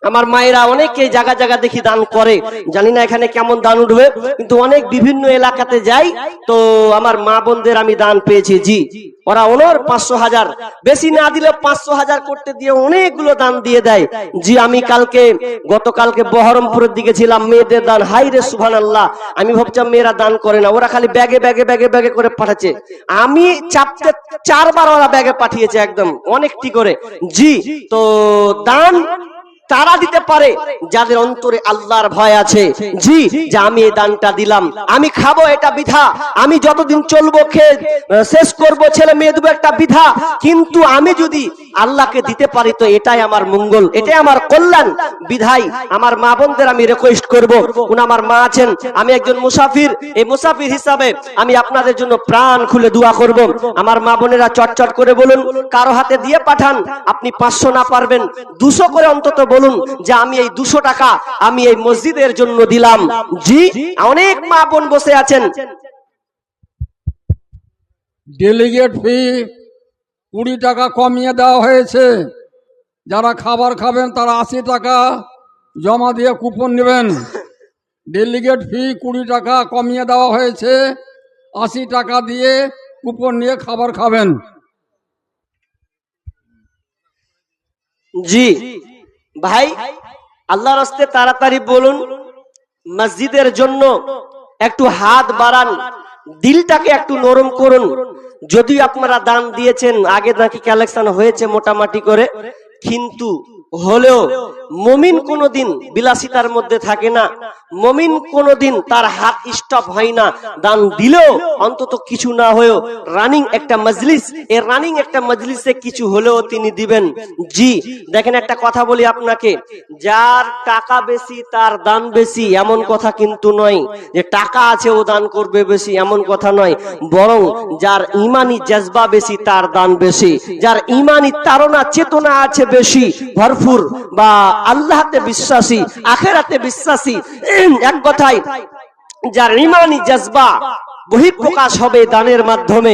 আমার মায়েরা অনেকে জায়গা জায়গা দেখি দান করে, জানি না এখানে কেমন দান উঠবে, কিন্তু অনেক বিভিন্ন এলাকাতে যাই তো আমার মা বোনদের আমি দান পেয়েছি। জি ওরা ওনার 500,000 বেশি না দিলে 500,000 করতে দিয়ে অনেকগুলো দান দিয়ে দেয়। জি আমি গতকালকে বহরমপুরের দিকে ছিলাম, মেয়েদের দান হাই রে সুবহানাল্লাহ। আমি ভাবছিলাম মেয়েরা দান করে না, ওরা খালি ব্যাগে ব্যাগে ব্যাগে ব্যাগে করে পাঠাচ্ছে। আমি চাপতে 4 বার ওরা ব্যাগে পাঠিয়েছে একদম অনেকটি করে। জি তো দান তারা দিতে পারে যাদের অন্তরে আল্লাহর ভয় আছে। জি যে আমি এই দানটা দিলাম, আমি খাবো এটা বিধা, আমি যতদিন চলবো খেয়ে শেষ করবো, ছেলে মেয়ে দেবো একটা বিধা, কিন্তু আমি যদি আল্লাহকে দিতে পারি তো এটাই আমার মঙ্গল, এটাই আমার কল্যাণ। বিধাই আমার মা বোনদের আমি রিকোয়েস্ট করবো, উনি আমার মা আছেন, আমি একজন মুসাফির, এই মুসাফির হিসাবে আমি আপনাদের জন্য প্রাণ খুলে দোয়া করব। আমার মা বোনেরা চটচট করে বলুন, কারো হাতে দিয়ে পাঠান, আপনি 500 না পারবেন 200 করে অন্তত বলুন যে আমি এই 200 টাকা আমি এই মসজিদের জন্য দিলাম। জি অনেক মা বোন বসে আছেন। ডেলিগেট ফি 20 টাকা কমিয়ে দেওয়া হয়েছে। যারা খাবার খাবেন তারা 80 টাকা জমা দিয়ে কুপন নেবেন। ডেলিগেট ফি 20 টাকা কমিয়ে দেওয়া হয়েছে, 80 টাকা দিয়ে কুপন নিয়ে খাবার খাবেন। জি ভাই আল্লাহর রাস্তে তাড়াতাড়ি বলুন, মসজিদের জন্য একটু হাত বাড়ান, দিলটাকে একটু নরম করুন। যদি আপনারা দান দিয়েছেন, আগে নাকি কালেকশন হয়েছে মোটামুটি করে, কিন্তু হলেও মুমিন কোনদিন বিলাসিতার মধ্যে থাকে না, মুমিন কোনদিন তার হাত স্টপ হয় না। দান দিলেও অন্তত কিছু না হয়েও রানিং একটা মজলিস, এই রানিং একটা মজলিসে কিছু হলেও তিনি দিবেন। জি দেখেন একটা কথা বলি আপনাকে, যার টাকা বেশি তার দান বেশি এমন কথা কিন্তু নয়, যে টাকা আছে ও দান করবে বেশি এমন কথা নয়, বরং যার ইমানি জজবা বেশি তার দান বেশি, যার ইমানি তাড়না চেতনা আছে বেশি ভরপুর, বা আল্লাহতে বিশ্বাসী আখিরাতে বিশ্বাসী, এক কথায় যার ইমানি জজবা বহিঃপ্রকাশ হবে দানের মাধ্যমে।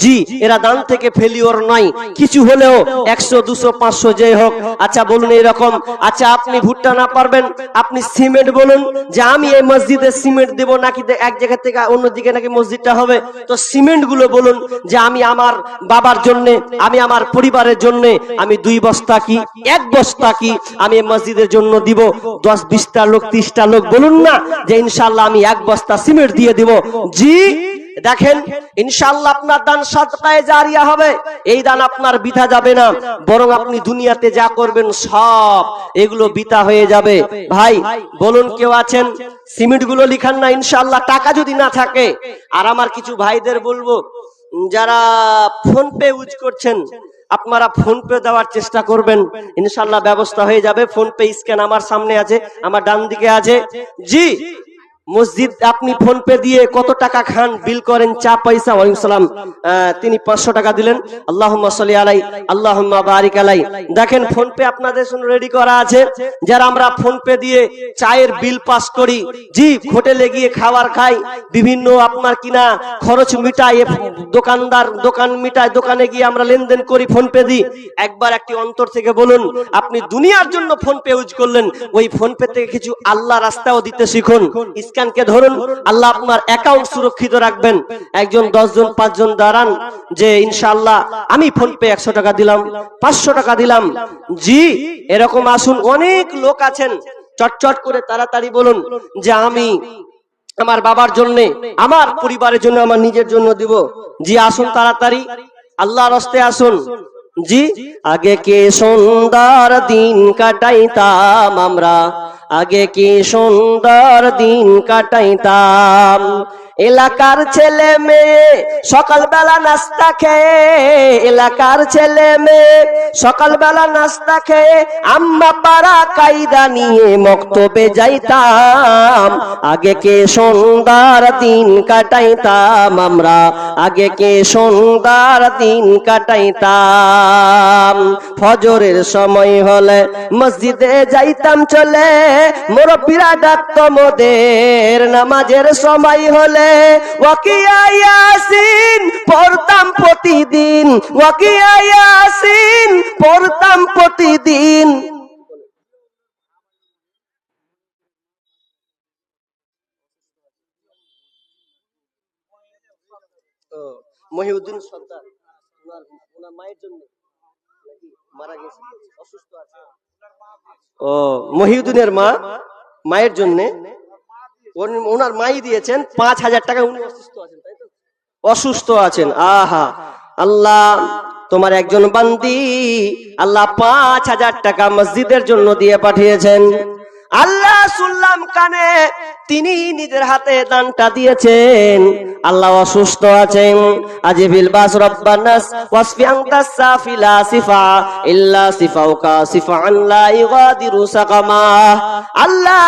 জি এরা দান থেকে ফেলিওর নয়, কিছু হলেও 100 200 500 যেই হোক। আচ্ছা বলুন এরকম, আচ্ছা আপনি ভুট্টা না পারবেন, আপনি সিমেন্ট বলুন যে আমি এই মসজিদে সিমেন্ট দেব, নাকি এক জায়গা থেকে অন্যদিকে নাকি মসজিদটা হবে, তো সিমেন্ট গুলো বলুন যে আমি আমার বাবার জন্য, আমি আমার পরিবারের জন্য আমি 2 বস্তা কি 1 বস্তা কি আমি এই মসজিদের জন্য দিব। 10-20টা লোক 30টা লোক বলুন না যে ইনশাআল্লাহ আমি 1 বস্তা সিমেন্ট দিয়ে দিব। জি দেখেন ইনশাআল্লাহ আপনার দান সাদকায়ে জারিয়া হবে। এই দান আপনার বৃথা যাবে না, বরং আপনি দুনিয়াতে যা করবেন সব এগুলো বৃথা হয়ে যাবে। ভাই বলুন কেউ আছেন? সিমেন্ট গুলো লিখান না ইনশাআল্লাহ, টাকা যদি না থাকে। আর আমার কিছু ভাইদের বলবো, যারা ফোন পে ইউজ করছেন আপনারা ফোন পে দেওয়ার চেষ্টা করবেন, ইনশাআল্লাহ ব্যবস্থা হয়ে যাবে। ফোন পে স্ক্যান আমার সামনে আছে, আমার ডান দিকে আছে। জি, মসজিদ আপনি ফোন পে দিয়ে কত টাকা খান, বিল করেন, চা পয়সা। ওয়ালাইকুম সালাম। তিনি 500 টাকা দিলেন, আল্লাহুম্মা সাল্লি আলাই, আল্লাহুম্মা বারিক আলাই। দেখেন ফোন পে আপনাদের জন্য রেডি করা আছে। যারা আমরা ফোন পে দিয়ে চায়ের বিল পাস করি, জি, হোটেলে গিয়ে খাবার খাই, বিভিন্ন আপনার কিনা খরচ মিটাই, দোকানদার দোকান মিটাই, দোকানে গিয়ে আমরা লেনদেন করি, ফোন পে দিই। একবার একটি অন্তর থেকে বলুন, আপনি দুনিয়ার জন্য ফোন পে ইউজ করলেন, ওই ফোন পে থেকে কিছু আল্লাহ রাস্তাও দিতে শিখুন। স্ক্যানকে ধরুন, আল্লাহ আপনার অ্যাকাউন্ট সুরক্ষিত রাখবেন। একজন 10 জন 5 জন দাঁড়ান যে ইনশাআল্লাহ আমি ফোন পে 100 টাকা দিলাম, 500 টাকা দিলাম। জি, এরকম আসুন। অনেক লোক আছেন, চটচট করে তাড়াতাড়ি বলুন যে আমি আমার বাবার জন্য, আমার পরিবারের জন্য, আমার নিজের জন্য দিব। জি আসুন তাড়াতাড়ি, আল্লাহর রাস্তায় আসুন। জি, আগে কি সুন্দর দিন কাটাইতাম আমরা, আগে কি সুন্দর দিন কাটাইতাম। এলাকার ছেলে মেয়ে সকালবেলা নাস্তা খেয়ে, এলাকার ছেলে মেয়ে সকালবেলা নাস্তা খেয়ে আম্মা পাড়া কায়দা নিয়ে মক্তবে যাইতাম। আগে কে সুন্দর দিন কাটাইতাম আমরা, আগে কে সুন্দর দিন কাটাইতাম। ফজরের সময় হলে মসজিদে যাইতাম চলে, মুরব্বিরা ডাকতো মোদের। নামাজের সময় হলে ওয়াকিয়া ইয়াসিন পড়তাম প্রতিদিন, ওয়াকিয়া ইয়াসিন পড়তাম প্রতিদিন। মহিউদ্দিন সর্দার ওনার মায়ের জন্য মারা গেছে, অসুস্থ আছে। ও মহিউদ্দিনের মা, মায়ের জন্য ওনার মাই দিয়েছেন 5000 টাকা। উনি অসুস্থ আছেন, তাই তো? অসুস্থ আছেন। আহা, আল্লাহ তোমার একজন বান্দি আল্লাহ 5000 টাকা মসজিদের জন্য দিয়ে পাঠিয়েছেন। আল্লাহ শুনলাম কানে, তিনি নিজের হাতে দানটা দিয়েছেন। আল্লাহ অসুস্থ আছেন। আজিবিল বাস রব্বানাস ওয়াসফি আনতা সাফিলা সিফা ইল্লা সিফাউকা সিফান লা ইগাদিরু সাকামা। আল্লাহ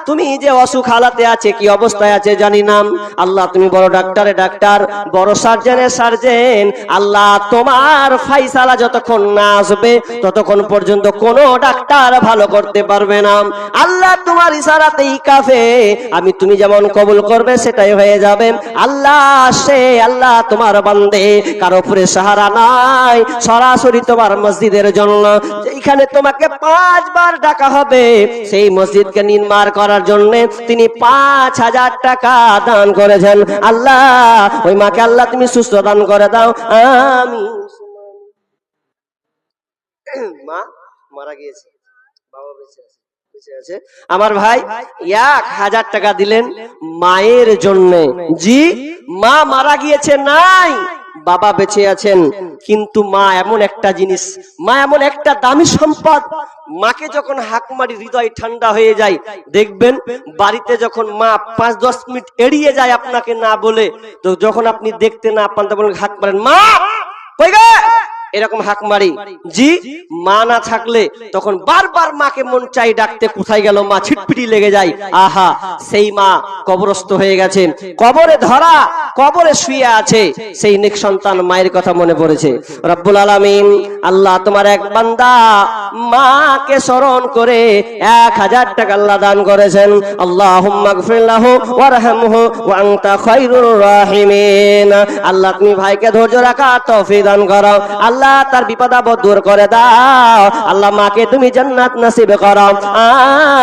তুমি যে অসুখ হালাতে আছে, কি অবস্থায় আছে জানি না। আল্লাহ তুমি বড় ডাক্তারে ডাক্তার, বড় সার্জেনে সার্জেন। আল্লাহ তোমার ফাইসালা যতক্ষণ না আসবে ততক্ষণ পর্যন্ত কোনো ডাক্তার ভালো করতে পারবে না। আল্লাহ তোমার ইশারাতেই কাফে, আমি তুমি যেমন কবুল করবে সেটাই হয়ে যাবে। আল্লাহ সে আল্লাহ তোমার বান্দে, কারো উপরে সাহারা নাই, সরাসরি তোমার মসজিদের জন্য যেখানে তোমাকে 5 বার ডাকা হবে, সেই মসজিদকে নির্মাণ করার জন্য তিনি 5000 টাকা দান করেছেন। আল্লাহ ওই মাকে আল্লাহ তুমি সুস্থ দান করে দাও, আমি মা মারা গিয়েছে, বাবা বেঁচে আছে। আমার ভাই 1000 টাকা দিলেন মায়ের জন্য। জি, মা মারা গিয়েছে নাই, বাবা বেঁচে আছেন, কিন্তু মা এমন একটা জিনিস, মা এমন একটা দামি সম্পদ। মাকে যখন হাক মারি হৃদয় ঠান্ডা হয়ে যায়। দেখবেন বাড়িতে যখন মা 5-10 মিনিট এড়িয়ে যায় আপনাকে না বলে, তো যখন আপনি দেখতে না পান তখন হাক মারেন, মা কই গে, এরকম হাক মারি। জি, মা না থাকলে তখন বারবার মাকে মন চাই ডাকতে, কোথায় গেল মা, ছিটপিটি লেগে যায়। আহা, সেই মা কবরস্থ হয়ে গেছে, কবরে ধরা, কবরে শুয়ে আছে। সেই নেক সন্তান মায়ের কথা মনে পড়েছে। রব্বুল আলামিন আল্লাহ তোমার এক বান্দা মাকে স্মরণ করে 1000 টাকা আল্লাহ দান করেছেন। আল্লাহুম্মা গফির লাহু ওয়ারহামহু ওয়া আনতা খায়রুর রাহিমিন। আল্লাহ তুমি ভাইকে ধৈর্য রাখা তৌফিক দান করো। আল্লাহ আল্লাহ তার বিপদ আপদ দূর করে দাও। আল্লাহ মাকে তুমি জান্নাত নসিব করো,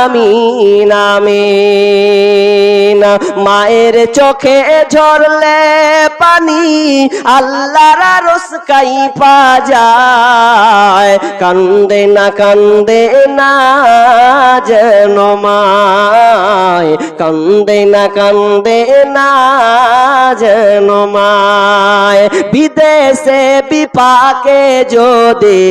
আমিন আমিন। মায়ের চোখে ঝরলে পানি আল্লাহর আরশ কাইপা যায়, কান্দে না যেন মায়, কান্দে না যেন মায়। বিদেশে বিপাকে যদি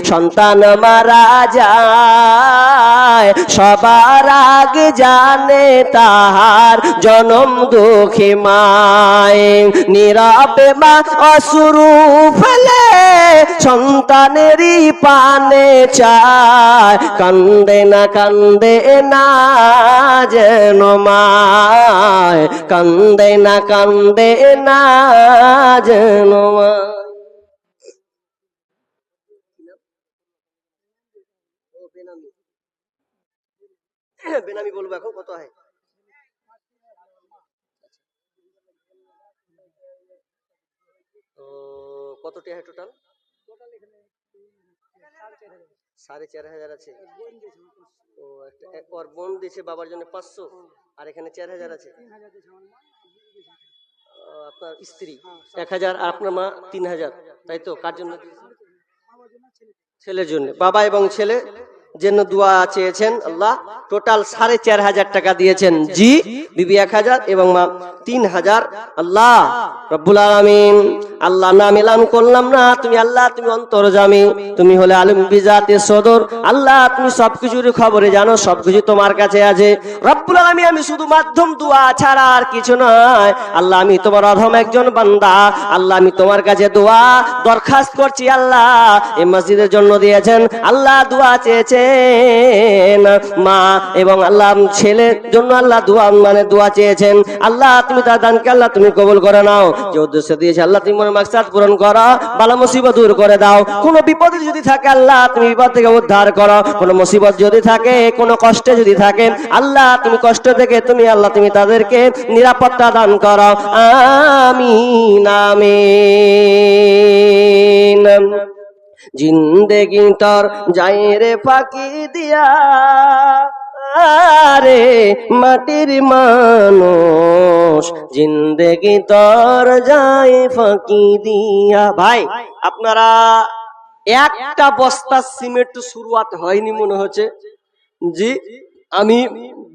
সন্তান মারা যায়, সবার আগে জানে তাহার জনম দুঃখী মায়। নীরবে মা অশ্রু ফেলে সন্তানেরই পানে চায়, কান্দে না যেন মায়, কান্দে না যেন মায়। বেনামি বলবো এখন কত হয়? কত টাকা টোটাল? 4,500 আছে। ও ওর বোন দিয়েছে বাবার জন্য 500, আর এখানে 4,000 আছে। আপনার স্ত্রী 1,000 আর আপনার মা 3,000, তাই তো? কার জন্য? ছেলের জন্য। বাবা এবং ছেলে জন্য দোয়া চেয়েছেন আল্লাহ। টোটাল 4,500 টাকা দিয়েছেন। জি বিবি 1,000 এবং মা 3,000। আল্লাহ রব্বুল আলামিন, আল্লাহ নাম এলান করলাম না, তুমি আল্লাহ, তুমি অন্তর্যামী, তুমি হলে আলিম বিজাতে সদর। আল্লাহ তুমি সবকিছুর খবরে জানো, সবকিছু তোমার কাছে আছে। রব্বুল আলামিন, আমি শুধু মাধ্যম দোয়া ছাড়া আর কিছু নয়। আল্লাহ আমি তোমার অধম একজন বান্দা। আল্লাহ আমি তোমার কাছে দোয়া দরখাস্ত করছি। আল্লাহ এই মসজিদের জন্য দিয়েছেন, আল্লাহ দোয়া চেয়েছেন মা এবং আল্লাহ ছেলের জন্য আল্লাহ দোয়া চেয়েছেন। আল্লাহ তুমি তার দানকে আল্লাহ তুমি কবুল করে নাও। যে উদ্দেশ্য দিয়েছে আল্লাহ তুমি মনের মাকসাদ পূরণ করো, বালা মুসিবত দূর করে দাও। কোনো বিপদ যদি থাকে আল্লাহ তুমি বিপদ থেকে উদ্ধার করো। কোনো মুসিবত যদি থাকে, কোনো কষ্টে যদি থাকে আল্লাহ তুমি কষ্ট থেকে তুমি আল্লাহ তুমি তাদেরকে নিরাপত্তা দান করো, আমিন আমিন। জিন্দেগি তোর যাই রে ফাঁকি দিয়া, আরে মাটির মানুষ, জিন্দেগি তোর যাই ফাঁকি দিয়া। ভাই আপনারা একটা বস্তা সিমেন্ট শুরুয়াত হয়নি মনে হচ্ছে। জি আমি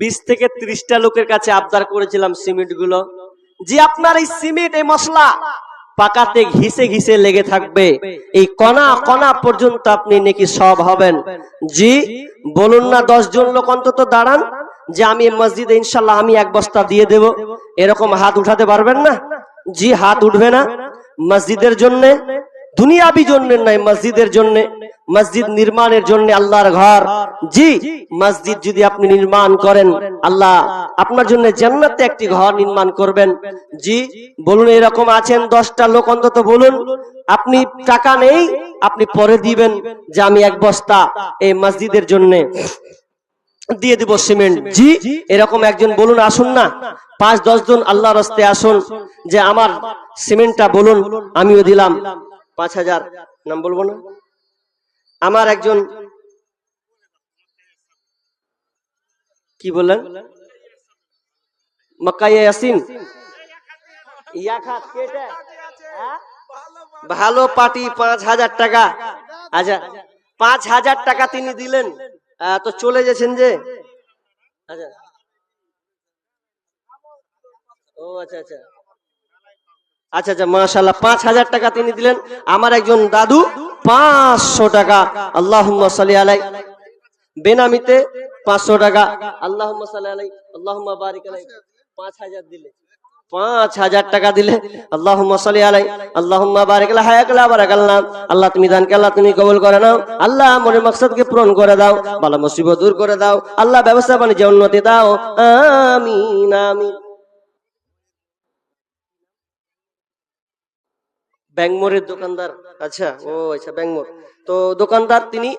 20 থেকে 30টা লোকের কাছে আবদার করেছিলাম সিমেন্ট গুলো। জি আপনার এই সিমেন্ট, এই মশলা পাকাতে ঘিসে ঘিসে লেগে থাকবে, এই কণা কণা পর্যন্ত আপনি নাকি সব হবেন। জি বলুন না 10 জন লোক অন্তত দাঁড়ান যে আমি মসজিদে ইনশাল্লাহ আমি 1 বস্তা দিয়ে দেব, এরকম হাত উঠাতে পারবেন না? জি হাত উঠবে না। মসজিদের জন্য, দুনিয়াবি জন্য নাই, মসজিদের জন্য, মসজিদ নির্মাণের জন্য, আল্লাহর ঘর। জি মসজিদ যদি আপনি নির্মাণ করেন আল্লাহ আপনার জন্য জান্নাতে একটি ঘর নির্মাণ করবেন। জি বলুন এরকম আছেন 10টা লোক অন্তত বলুন। আপনি টাকা নেই, আপনি পরে দিবেন যে আমি 1 বস্তা এই মসজিদের জন্য দিয়ে দিব সিমেন্ট। জি এরকম একজন বলুন, আসুন না 5-10 জন আল্লাহর রাস্তায় আসুন যে আমার সিমেন্টটা বলুন, আমিও দিলাম 5,000। নাম বলবো না। আমার একজন কি বললেন, মক্কায়ে ইয়াসিন ভালো পার্টি 5,000 টাকা। আচ্ছা 5,000 টাকা তিনি দিলেন, তো চলে গেছেন যে। আচ্ছা ও আচ্ছা আচ্ছা আচ্ছা আচ্ছা মাশাআল্লাহ 5,000 টাকা তিনি দিলেন। আমার একজন দাদু 500 টাকা, আল্লাহুম্মা সাল্লি আলাই, বেনামিতে 500 টাকা, আল্লাহুম্মা সাল্লি আলাই, আল্লাহুম্মা বারিক আলাই, 5,000 দিলে, 5,000 টাকা দিলে। আল্লাহুম্মা সাল্লি আলাই, আল্লাহুম্মা বারিক আলাই, হায়াকাল্লাহ বারাকাল্লাহ। আল্লাহ তুমি দানকে আল্লাহ তুমি কবুল করে নাও। আল্লাহ মনের মাকসাদকে পূরণ করে দাও, বালা মুসিবত দূর করে দাও। আল্লাহ ব্যবসা বাণিজ্যে উন্নতি দাও, আমিন আমিন। ব্যাংমোরের দোকানদার, আচ্ছা ও আচ্ছা ব্যাংমোর, তো দোকানদার তিনি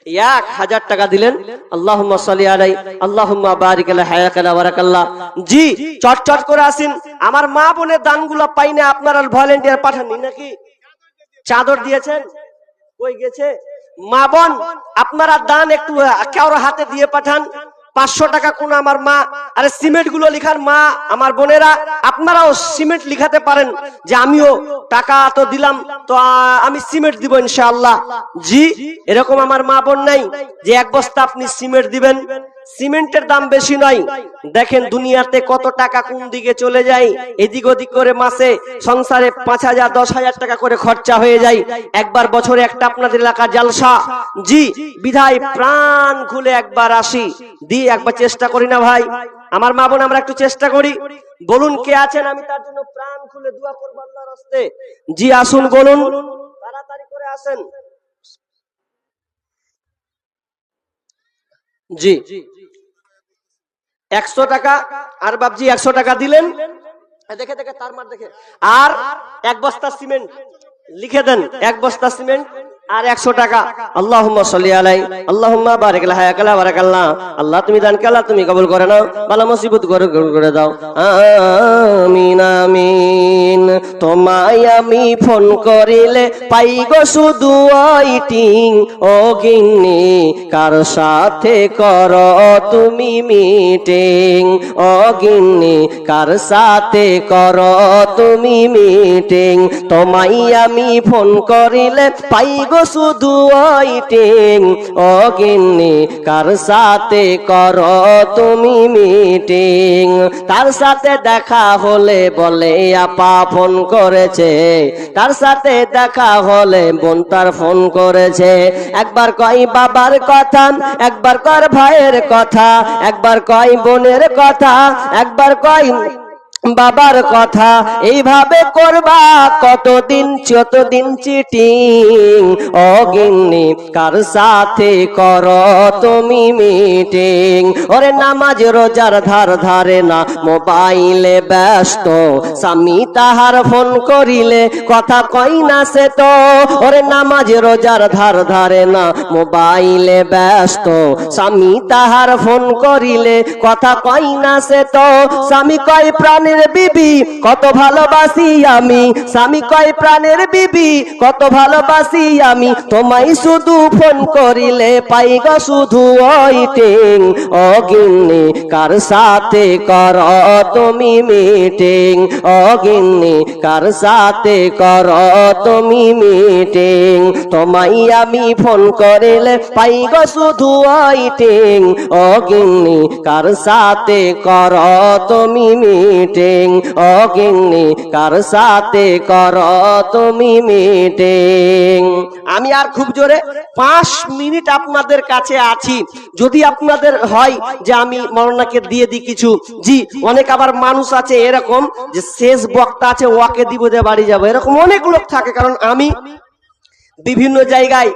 1,000 টাকা দিলেন। আল্লাহুম্মা সাল্লি আলাই, আল্লাহুম্মা বারিক আলাই, হায়াকাল্লাহ বারাকাল্লাহ। জি চটচট করে আসেন, আমার মা বোনের দানগুলো পাই না, আপনারা ভলান্টিয়ার পাঠাননি নাকি? চাদর দিয়েছেন, কই গেছে? মা বোন আপনারা দান একটু কারো হাতে দিয়ে পাঠান। 500 টাকা কোন আমার মা, আরে সিমেন্ট গুলো লিখার মা আমার বোনেরা, আপনারাও সিমেন্ট লিখাতে পারেন যে আমিও টাকা তো দিলাম, তো আমি সিমেন্ট দিব ইনশাআল্লাহ। জি, এরকম আমার মা বোন নাই যে এক বস্তা আপনি সিমেন্ট দিবেন। সিমেন্টের দাম বেশি নয়, দেখেন দুনিয়াতে কত টাকা কোন দিকে চলে যায়, এদিক ওদিক করে মাসে সংসারে 5,000 10,000 টাকা করে খরচা হয়ে যায়। একবার বছরে একটা আপনাদের এলাকার জালসা, জি বিধায় প্রাণ খুলে একবার আসি, দি একবার চেষ্টা করি না ভাই আমার মা বোন, আমরা একটু চেষ্টা করি। বলুন কে আছেন, আমি তার জন্য প্রাণ খুলে দোয়া করব আল্লাহর রাস্তে। জি আসুন, বলুন, তাড়াতাড়ি করে আসেন। জি 100 টাকা, আর বাবজি 100 টাকা দিলেন, দেখে দেখে তার মার দেখে, আর এক বস্তা সিমেন্ট লিখে দেন, এক বস্তা সিমেন্ট আর 100 টাকা। আল্লাহুম্মা সাল্লি আলাই, আল্লাহুম্মা বারিক লা হায়াকালা বারাকাল্লাহ। আল্লাহ তুমি দান কে আল্লাহ তুমি কবুল করে নাও, বালা মুসিবত করে দাও, আমিন আমিন। তোমায় আমি ফোন করিলে পাই গো শুধু ওইটিং, ও গিন্নি কার সাথে করো তুমি মিটিং, ও গিন্নি কার সাথে করো তুমি মিটিং। তোমায় আমি ফোন করিলে পাই গো শুধু ওইটিং, ও গিন্নি কার সাথে করো তুমি মিটিং। তার সাথে দেখা হলে বলে আপা ফোন করেছে, তার সাথে দেখা হলে বোন তার ফোন করেছে। একবার কয় বাবার কথা, একবার কয় ভাইয়ের কথা, একবার কয় বোনের কথা, একবার কয় বাবার কথা। এইভাবে করবা কতদিন চিটিং, ও গিন্নি কার সাথে করো তুমি মিটিং। ওরে নামাজ রোজার ধার ধারে না, মোবাইলে ব্যস্ত, স্বামী তাহার ফোন করিলে কথা কই না সে তো। ওরে নামাজ রোজার ধার ধারে না, মোবাইলে ব্যস্ত, স্বামী তাহার ফোন করিলে কথা কই না সে তো। স্বামী কয় প্রাণের বিবি কত ভালোবাসি আমি, স্বামী কয় প্রাণের বিবি কত ভালোবাসি আমি, তোমায় শুধু ফোন করিলে পাই গো শুধু ওইটিং, ও গিন্নি কার সাথে করো তুমি মিটিং, ও গিন্নি কার সাথে করো তুমি মিটিং। তোমায় আমি ফোন করিলে পাই গো শুধু ওইটিং, ও গিন্নি কার সাথে করো তুমি মিটিং, ও গিন্নি কার সাথে করো তুমি মিটিং। আমি আর খুব জোরে 5 মিনিট আপনাদের কাছে আছি, যদি আপনাদের হয় যে আমি মরনাকে দিয়ে দিই কিছু। জি অনেক আবার মানুষ আছে এরকম যে শেষ বক্তা আছে ওকে দিব দিয়ে বাড়ি যাবো, এরকম অনেক লোক থাকে। কারণ আমি বিভিন্ন জায়গায়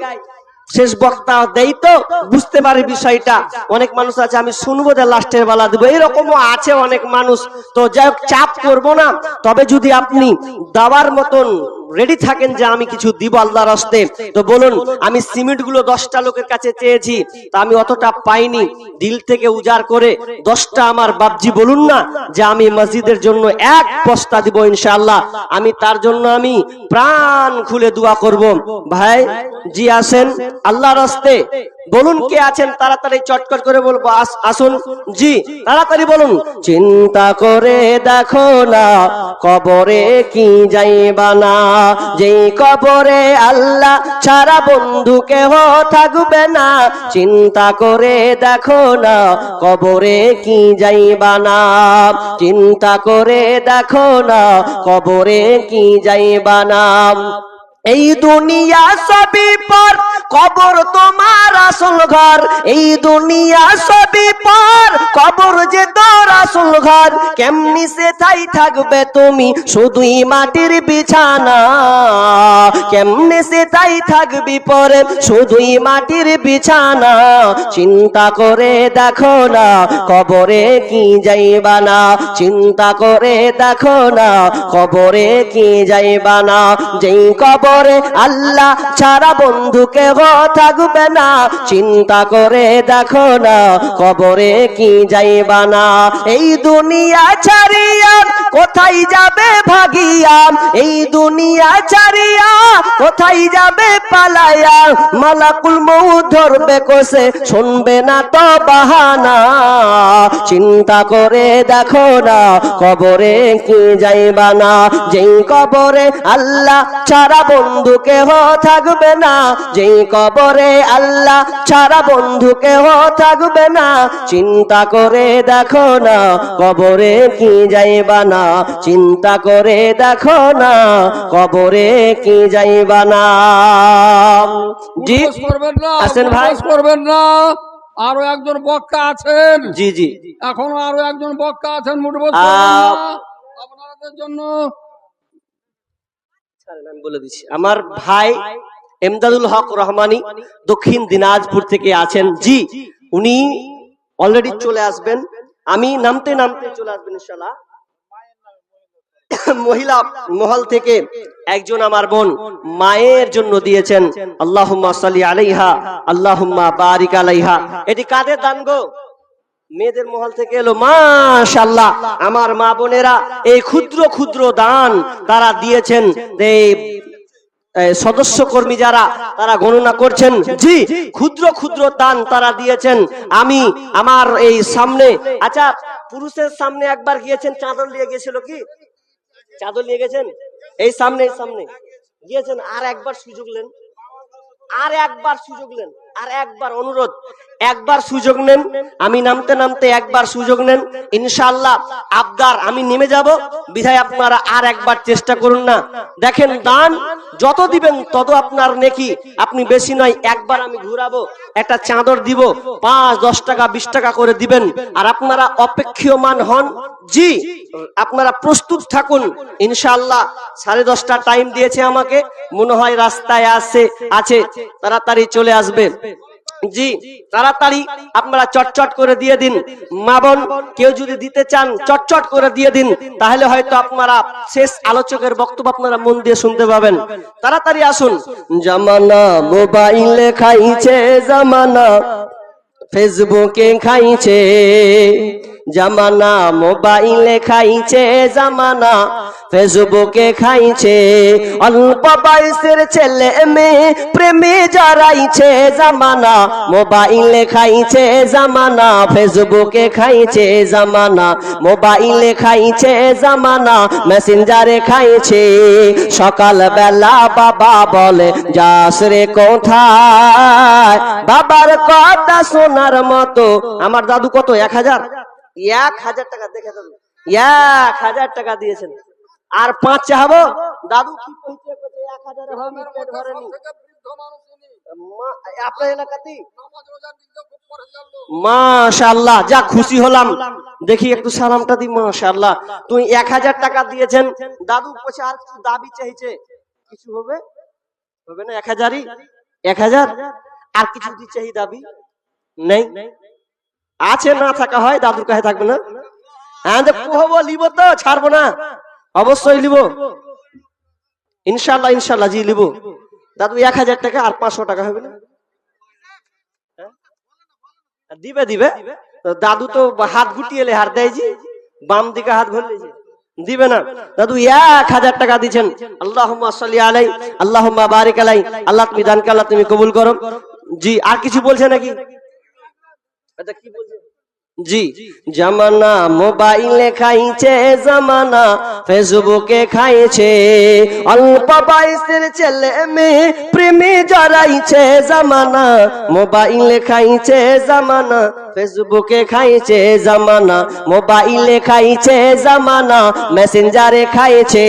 শেষ বক্তা দেই তো বুঝতে পারি বিষয়টা। অনেক মানুষ আছে আমি শুনবো যে লাস্টের বেলা দিব, এরকমও আছে অনেক মানুষ। তো যাই হোক চাপ করবো না, তবে যদি আপনি দেওয়ার মতন রেডি থাকেন যে আমি কিছু দিব আল্লাহর রাস্তে, তো বলুন। আমি সিমেন্ট গুলো 10টা লোকের কাছে চেয়েছি, তা আমি অতটা পাইনি, দিল থেকে উজাড় করে 10টা আমার বাপজি বলুন না যে আমি মসজিদের জন্য 1 বস্তা দিব ইনশাআল্লাহ। আমি তার জন্য আমি প্রাণ খুলে দোয়া করব। ভাই জি আসেন আল্লাহর রাস্তে, বলুন কে আছেন, তাড়াতাড়ি চটকট করে বলবো আসুন। জি তাড়াতাড়ি বলুন। চিন্তা করে দেখো না কবরে কি যাইবা না, যেই কবরে আল্লাহ ছাড়া বন্ধু কেহ থাকবে না। চিন্তা করে দেখো না কবরে কি যাইবা না, চিন্তা করে দেখো না কবরে কি যাইবা না। এই দুনিয়া সবই পর, কবর তোমার আসল ঘর। এই দুনিয়া সবই পর, কবর যে তোর আসল ঘর। কেমনি সে তাই থাকবে তুমি শুধুই মাটির বিছানা, কেমনে সে তাই থাকবি পরে শুধুই মাটির বিছানা। চিন্তা করে দেখো না কবরে কি যাইবা না, চিন্তা করে দেখো না কবরে কি যাইবা না। যেই কবর আল্লাহ ছাড়া বন্ধু কেহ কেহ থাকবে না, চিন্তা করে দেখো না কবরে কি যাইবা না। এই দুনিয়া ছাড়িয়া কোথায় যাবে ভাগিয়া, এই দুনিয়া ছাড়িয়া কোথায় যাবে পালাইয়া, মালাকুল মউত ধরবে কোষে, শুনবে না তো বাহানা। চিন্তা করে দেখো না কবরে কি যাইবা না। যেই কবরে আল্লাহ ছাড়া বন্ধু কেহ থাকবে না, যেই কবরে আল্লাহ ছাড়া বন্ধু কেহ থাকবে না। চিন্তা করে দেখো না কবরে কি যাইবা না, চিন্তা করে দেখো না কবরে কি যাইবা না। জি উপোস করবেন না, আছেন ভাই? উপোস করবেন না। আরো একজন বক্তা আছেন, জি জি এখনো আরো একজন বক্তা আছেন, মুঠবোধ করবেন না আপনাদের জন্য। আমি বলে দিচ্ছি, আমার ভাই এমদাদুল হক রহমানী দক্ষিণ দিনাজপুর থেকে আছেন। জি উনি অলরেডি চলে আসবেন, আমি নামতে নামতে চলে আসবেন ইনশাআল্লাহ। মহিলা মহল থেকে একজন আমার বোন মায়ের জন্য দিয়েছেন, আল্লাহুম্মা সাল্লি আলাইহা আল্লাহুম্মা বারিক আলাইহা। এটি কাদের দান গো? মেয়েদের মহল থেকে এলো। মাশাআল্লাহ, আমার মা বোনেরা এই ক্ষুদ্র ক্ষুদ্র দান তারা দিয়েছেন। সদস্য কর্মী যারা তারা গণনা করছেন, জি ক্ষুদ্র ক্ষুদ্র দান তারা দিয়েছেন। আমি আমার এই সামনে, আচ্ছা পুরুষের সামনে একবার গিয়েছেন, চাদর নিয়ে গিয়েছিল কি? চাদর নিয়ে গেছেন, এই সামনে গিয়েছেন। আর একবার সুযোগ নেন, আর একবার সুযোগ নেন, আর একবার অনুরোধ, একবার সুযোগ নেন। আমি নামতে নামতে একবার সুযোগ নেন, ইনশাআল্লাহ আবদার আমি নেমে যাব। বিধায় আপনারা আর একবার চেষ্টা করুন না। দেখেন দান যত দিবেন তত আপনার নেকি। আপনি বেশি নয়, একবার আমি ঘুরাবো, একটা চাদর দিব, 5-10 টাকা 20 টাকা করে দিবেন। আর আপনারা অপেক্ষমান হন, জি আপনারা প্রস্তুত থাকুন। ইনশাআল্লাহ 10:30 টাইম দিয়েছে আমাকে, মনে হয় রাস্তায় আছে, তাড়াতাড়ি চলে আসবে। জি তাড়াতাড়ি আপনারা চটচট করে দিয়ে দিন। মা বোন কেউ যদি দিতে চান চটচট করে দিয়ে দিন, তাহলে হয়তো আপনারা শেষ আলোচকের বক্তব্য আপনারা মন দিয়ে শুনতে পাবেন। তাড়াতাড়ি আসুন। জামানা মোবাইলে খাইছে, জামানা ফেসবুকে খাইছে, জামানা মোবাইলে খাইছে, জামানা ফেসবুকে খাইছে। অল্প বয়সের ছেলে মেয়ে প্রেমে জড়াইছে, জামানা মোবাইলে খাইছে, জামানা ফেসবুকে খাইছে, জামানা মোবাইলে খাইছে, জামানা মেসেঞ্জারে খাইছে। সকাল বেলা বাবা বলে যাস রে কোথায়, বাবার কথা শোনার মতো। আমার দাদু কত 1000 টাকা দেখে দাদু 1000 টাকা দিয়েছেন। আর 5 চাহাবো দাদু কি কইতে 1000 হবে পেট ভরেনি। আপনার এলাকাতে মাশাআল্লাহ, যা খুশি হলাম। দেখি একটু সালামটা দি। মাশাআল্লাহ, তুই 1000 টাকা দিয়েছেন, দাদু পয়সা আর কিছু দাবি চাইছে, কিছু হবে না? 1000ই 1000 আর কিছু দিচ্ছে দাবি নেই আছে, না থাকা হয় দাদুর কাছে থাকবে না। হ্যাঁ কহবো লিব তো, ছাড়বো না, অবশ্যই লিব ইনশাআল্লাহ, ইনশাআল্লাহ জি লিব। দাদু 1000 টাকা আর 500 টাকা হবে না? দিবে দাদু তো হাত গুটিয়ে হার দেয় জি, বাম দিকে হাত ঘুরলে দিবে না। দাদু 1000 টাকা দিচ্ছেন। আল্লাহুম্মা সাল্লি আলাই আল্লাহুম্মা বারিক আলাই। আল্লাহ তুমি দানকে আল্লাহ তুমি কবুল করো। জি আর কিছু বলছে নাকি? আচ্ছা কি বলছে? জি জামানা মোবাইলে খাইছে, জামানা ফেসবুকে খাইছে। অল্প বয়সের ছেলে মেয়ে প্রেমে জড়াইছে, জামানা মোবাইলে খাইছে, জামানা ফেসবুকে খাইছে, জামানা মোবাইলে খাইছে, জামানা মেসেঞ্জারে খাইছে।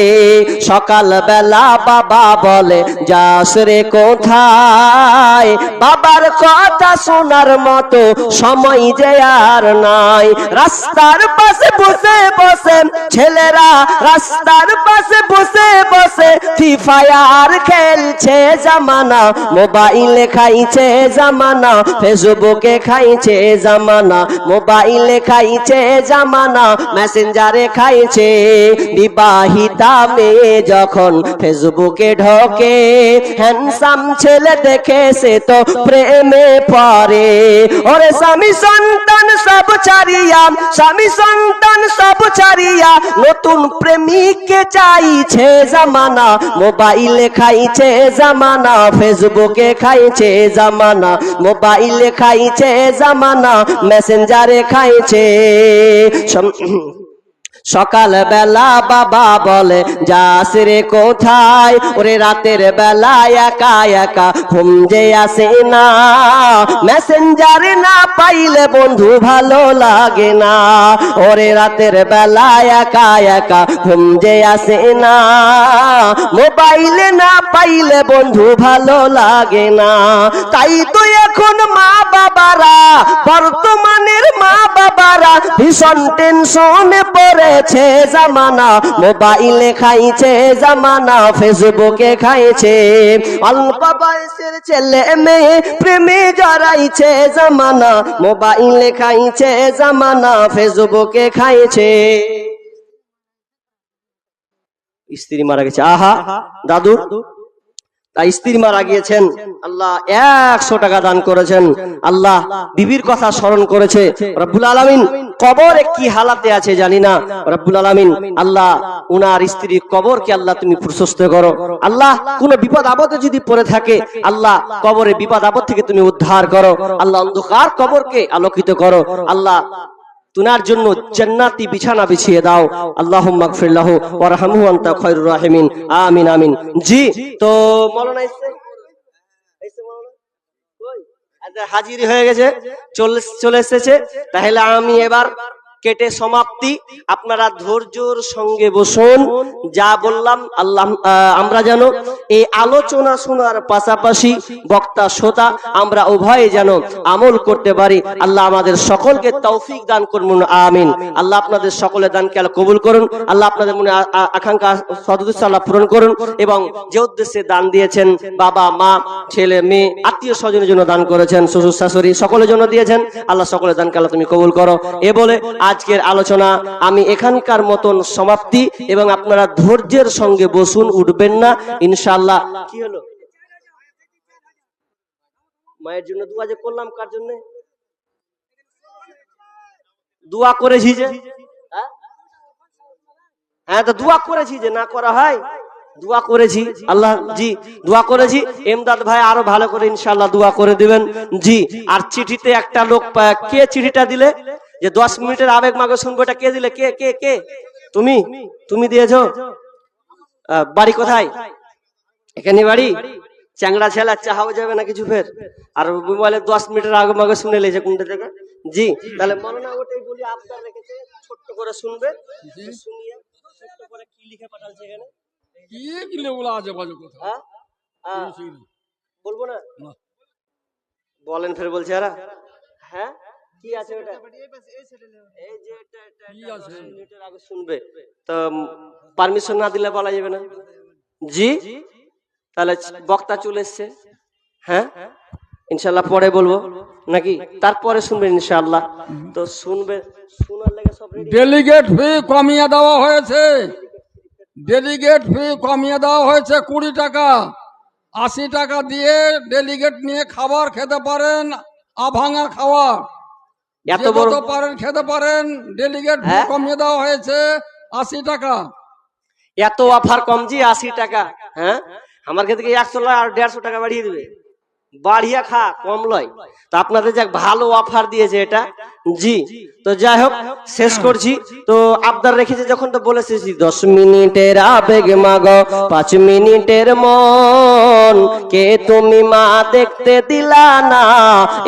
সকাল বেলা বাবা বলে যাস রে কোথায়, বাবার কথা শোনার মতো সময় যে আর নাই। রাস্তার পাশে বসে বসে ছেলেরা, রাস্তার পাশে বসে বসে ফ্রি ফায়ার খেলছে, জামানা মোবাইলে খাইছে, জামানা ফেসবুকে খাইছে, জামানা জামানা, মোবাইলে খাইছে জামানা, মেসেঞ্জারে খাইছে। বিবাহিতা মেয়ে যখন ফেসবুকে ঢোকে, হ্যান্ডসাম ছেলে দেখে সে তো প্রেমে পড়ে। ওরে স্বামী সন্তান সব ছাড়িয়া, স্বামী সন্তান সব ছাড়িয়া নতুন প্রেমিককে চাইছে জামানা, মোবাইলে খাইছে জামানা, ফেসবুকে খাইছে জামানা, মোবাইলে খাইছে জামানা, মেসেঞ্জারে খাইছে। সকাল বেলা বাবা বলে যাস রে কোথায়, ওরে রাতের বেলা একা একা ঘুম যে আসে না, মেসেঞ্জারে না পাইলে বন্ধু ভালো লাগে না। ওরে রাতের বেলা একা একা ঘুম যে আসে না, মোবাইলে না পাইলে বন্ধু ভালো লাগে না। তাই তো এখন মা বাবারা, বর্তমানের মা বাবারা ভীষণ টেনশনে পড়ে জামানা, মোবাইলে খাইছে জামানা, ফেসবুকে খাইছে। অল্প বয়সের ছেলে মেয়ে প্রেমে জড়াইছে জামানা, মোবাইলে খাইছে জামানা, ফেসবুকে খাইছে। স্ত্রী মারা গেছে, আহা দাদু তাই স্ত্রী মারা গিয়েছেন, আল্লাহ 100 টাকা দান করেছেন, আল্লাহ বিবির কথা স্মরণ করেছে। রব্বুল আলামিন কবরে কি হালাতে আছে জানি না, রব্বুল আলামিন আল্লাহ উনার স্ত্রীর কবরকে আল্লাহ তুমি প্রশস্ত করো। আল্লাহ কোন বিপদ আপদে যদি পড়ে থাকে, আল্লাহ কবরে বিপদ আপদ থেকে তুমি উদ্ধার করো। আল্লাহ অন্ধকার কবরকে আলোকিত করো। আল্লাহ তুনার জন্য জান্নাতি বিছানা বিছিয়ে দাও। আল্লাহুম্মা গফির লাহু ওয়ারহামহু আনতা খায়রুর রাহিমিন। আমিন আমিন। জি, তো মাওলানা এসে মাওলানা কই আজ হাজির হয়ে গেছে, চলে এসেছে। তাহলে আমি এবার কেটে সমাপ্তি। আপনারা ধৈর্যের সঙ্গে বসুন। যা বললাম আল্লাহ আমরা যেন এই আলোচনা শোনার পাশাপাশি বক্তা শ্রোতা আমরা উভয়ে যেন আমল করতে পারি। আল্লাহ আমাদের সকলকে তৌফিক দান করুন, আমিন। আল্লাহ আপনাদের সকলের দানকে আল্লাহ কবুল করুন। আল্লাহ আপনাদের মনে আকাঙ্ক্ষা সদুদ্দেশ্য আল্লাহ পূরণ করুন, এবং যে উদ্দেশ্যে দান দিয়েছেন, বাবা মা ছেলে মেয়ে আত্মীয় স্বজনের জন্য দান করেছেন, শ্বশুর শাশুড়ি সকলের জন্য দিয়েছেন, আল্লাহ সকলের দানকে আল্লাহ তুমি কবুল করো। এ বলে আজকের আলোচনা আমি এখানকার মতন সমাপ্তি, এবং আপনারা ধৈর্যের সঙ্গে বসুন, উঠবেন না ইনশাআল্লাহ। কি হলো? মায়ের জন্য দোয়া যে করলাম, কার জন্য দোয়া করেছি? যে হ্যাঁ, তো দোয়া করেছি, যে না করা হয়, দোয়া করেছি। আল্লাহ জি দোয়া করেছি। এমদাদ ভাই আরো ভালো করে ইনশাআল্লাহ দোয়া করে দিবেন। জি, আর চিঠিতে একটা লোক, কে চিঠিটা দিলে যে 10 মিনিটের আবেগ মাগে শুনবো, এটা কে দিলে? কে কে কে? তুমি দিয়েছো? বাড়ি কোথায়? এখানে বাড়ি? চ্যাংড়া ছেলা চাহাও যাবে না কিছু ফের? আর মোবাইলে 10 মিনিটের আগে মাগে শুনে লেছে কোনটা থেকে? জি, তাহলে মনে ওটাই বলি, আপনার রেখেছে ছোট্ট করে শুনবে, শুনিয়ে ছোট্ট করে কি লিখে পাঠালছে এখানে, কি লেবুলা আছে বাজে কথা। হ্যাঁ বলবো না, বলেন ফের বলছে এরা। হ্যাঁ কি আছে ওটা? এই যে এটা মিনিটের আগে শুনবে, তো পারমিশন না দিলে বলা যাবে না। জি, তাহলে বক্তা চলে এসছে। হ্যাঁ ইনশাআল্লাহ পরে বলবো নাকি? তারপরে শুনবেন ইনশাআল্লাহ। তো শুনবে, শোনার লাগে সব রেডি। ডেলিগেট ফি কমিয়ে দেওয়া হয়েছে, ডেলিগেট ফি কমিয়ে দেওয়া হয়েছে 20 টাকা। 80 টাকা দিয়ে ডেলিগেট নিয়ে খাবার খেতে পারেন, আভাঙা খাবার এত বড় পারেন খেতে পারেন। ডেলিগেট ফি কমিয়ে দেওয়া হয়েছে 80 টাকা। এত অফার কম জি, 80 টাকা। হ্যাঁ, আমার ক্ষেত্রে 100 লয় আর 150 টাকা বাড়িয়ে দিবে। বাড়িয়া খা, কম লয়। তো আপনাদের যাক ভালো অফার দিয়েছে এটা। জি, তো যাই হোক শেষ করছি। তো আবদার রেখেছে যখন, তো বলেছি 10 মিনিটের আবেগ মাগো 5 মিনিটের মন, কে তুমি মা দেখতে দিলা না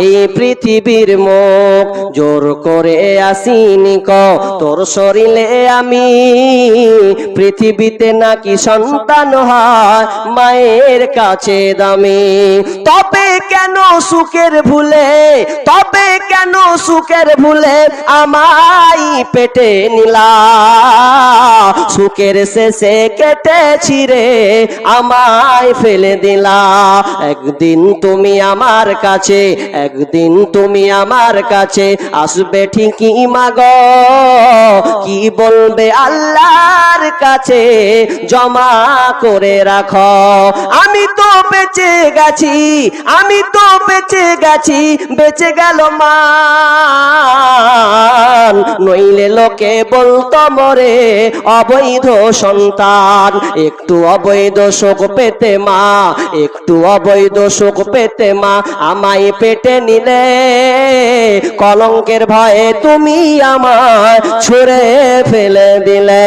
এই পৃথিবীর মুখ, জোর করে আসিনি ক তোর শরীরে আমি, পৃথিবীতে নাকি সন্তান হয় মায়ের কাছে দামি। তবে কেন সুখের ভুলে, তবে কেন সুখের সুখের ভুলে আমায় পেটে নিলা, সুখের শেষে কেটে ছিঁড়ে আমায় ফেলে দিলা। একদিন তুমি আমার কাছে, একদিন তুমি আমার কাছে আসবে ঠিকই মাগো, কি বলবে আল্লাহর কাছে জমা করে রাখো। আমি তো বেঁচে গেছি, আমি তো বেঁচে গেছি, বেঁচে গেল মান, নইলে লোকে বলতো মরে অবৈধ সন্তান। একটু অবৈধ শোক পেতে মা, একটু অবৈধ শোক পেতে মা আমায় পেটে নিলে, কলঙ্কের ভয়ে তুমি আমায় ছুঁড়ে ফেলে দিলে।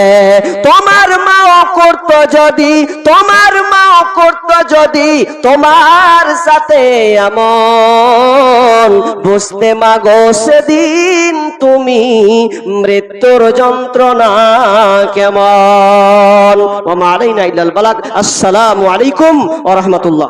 তোমার মাও করতো যদি, তোমার মাও করতো যদি তোমার সাথে এমন, বুঝতে মাগো সেদিন তুমি মৃত্যুর যন্ত্রণা কেমন। ওয়া মা আলাইনা ইল্লাল বালাগ। আসসালামু আলাইকুম ওয়া রাহমাতুল্লাহ।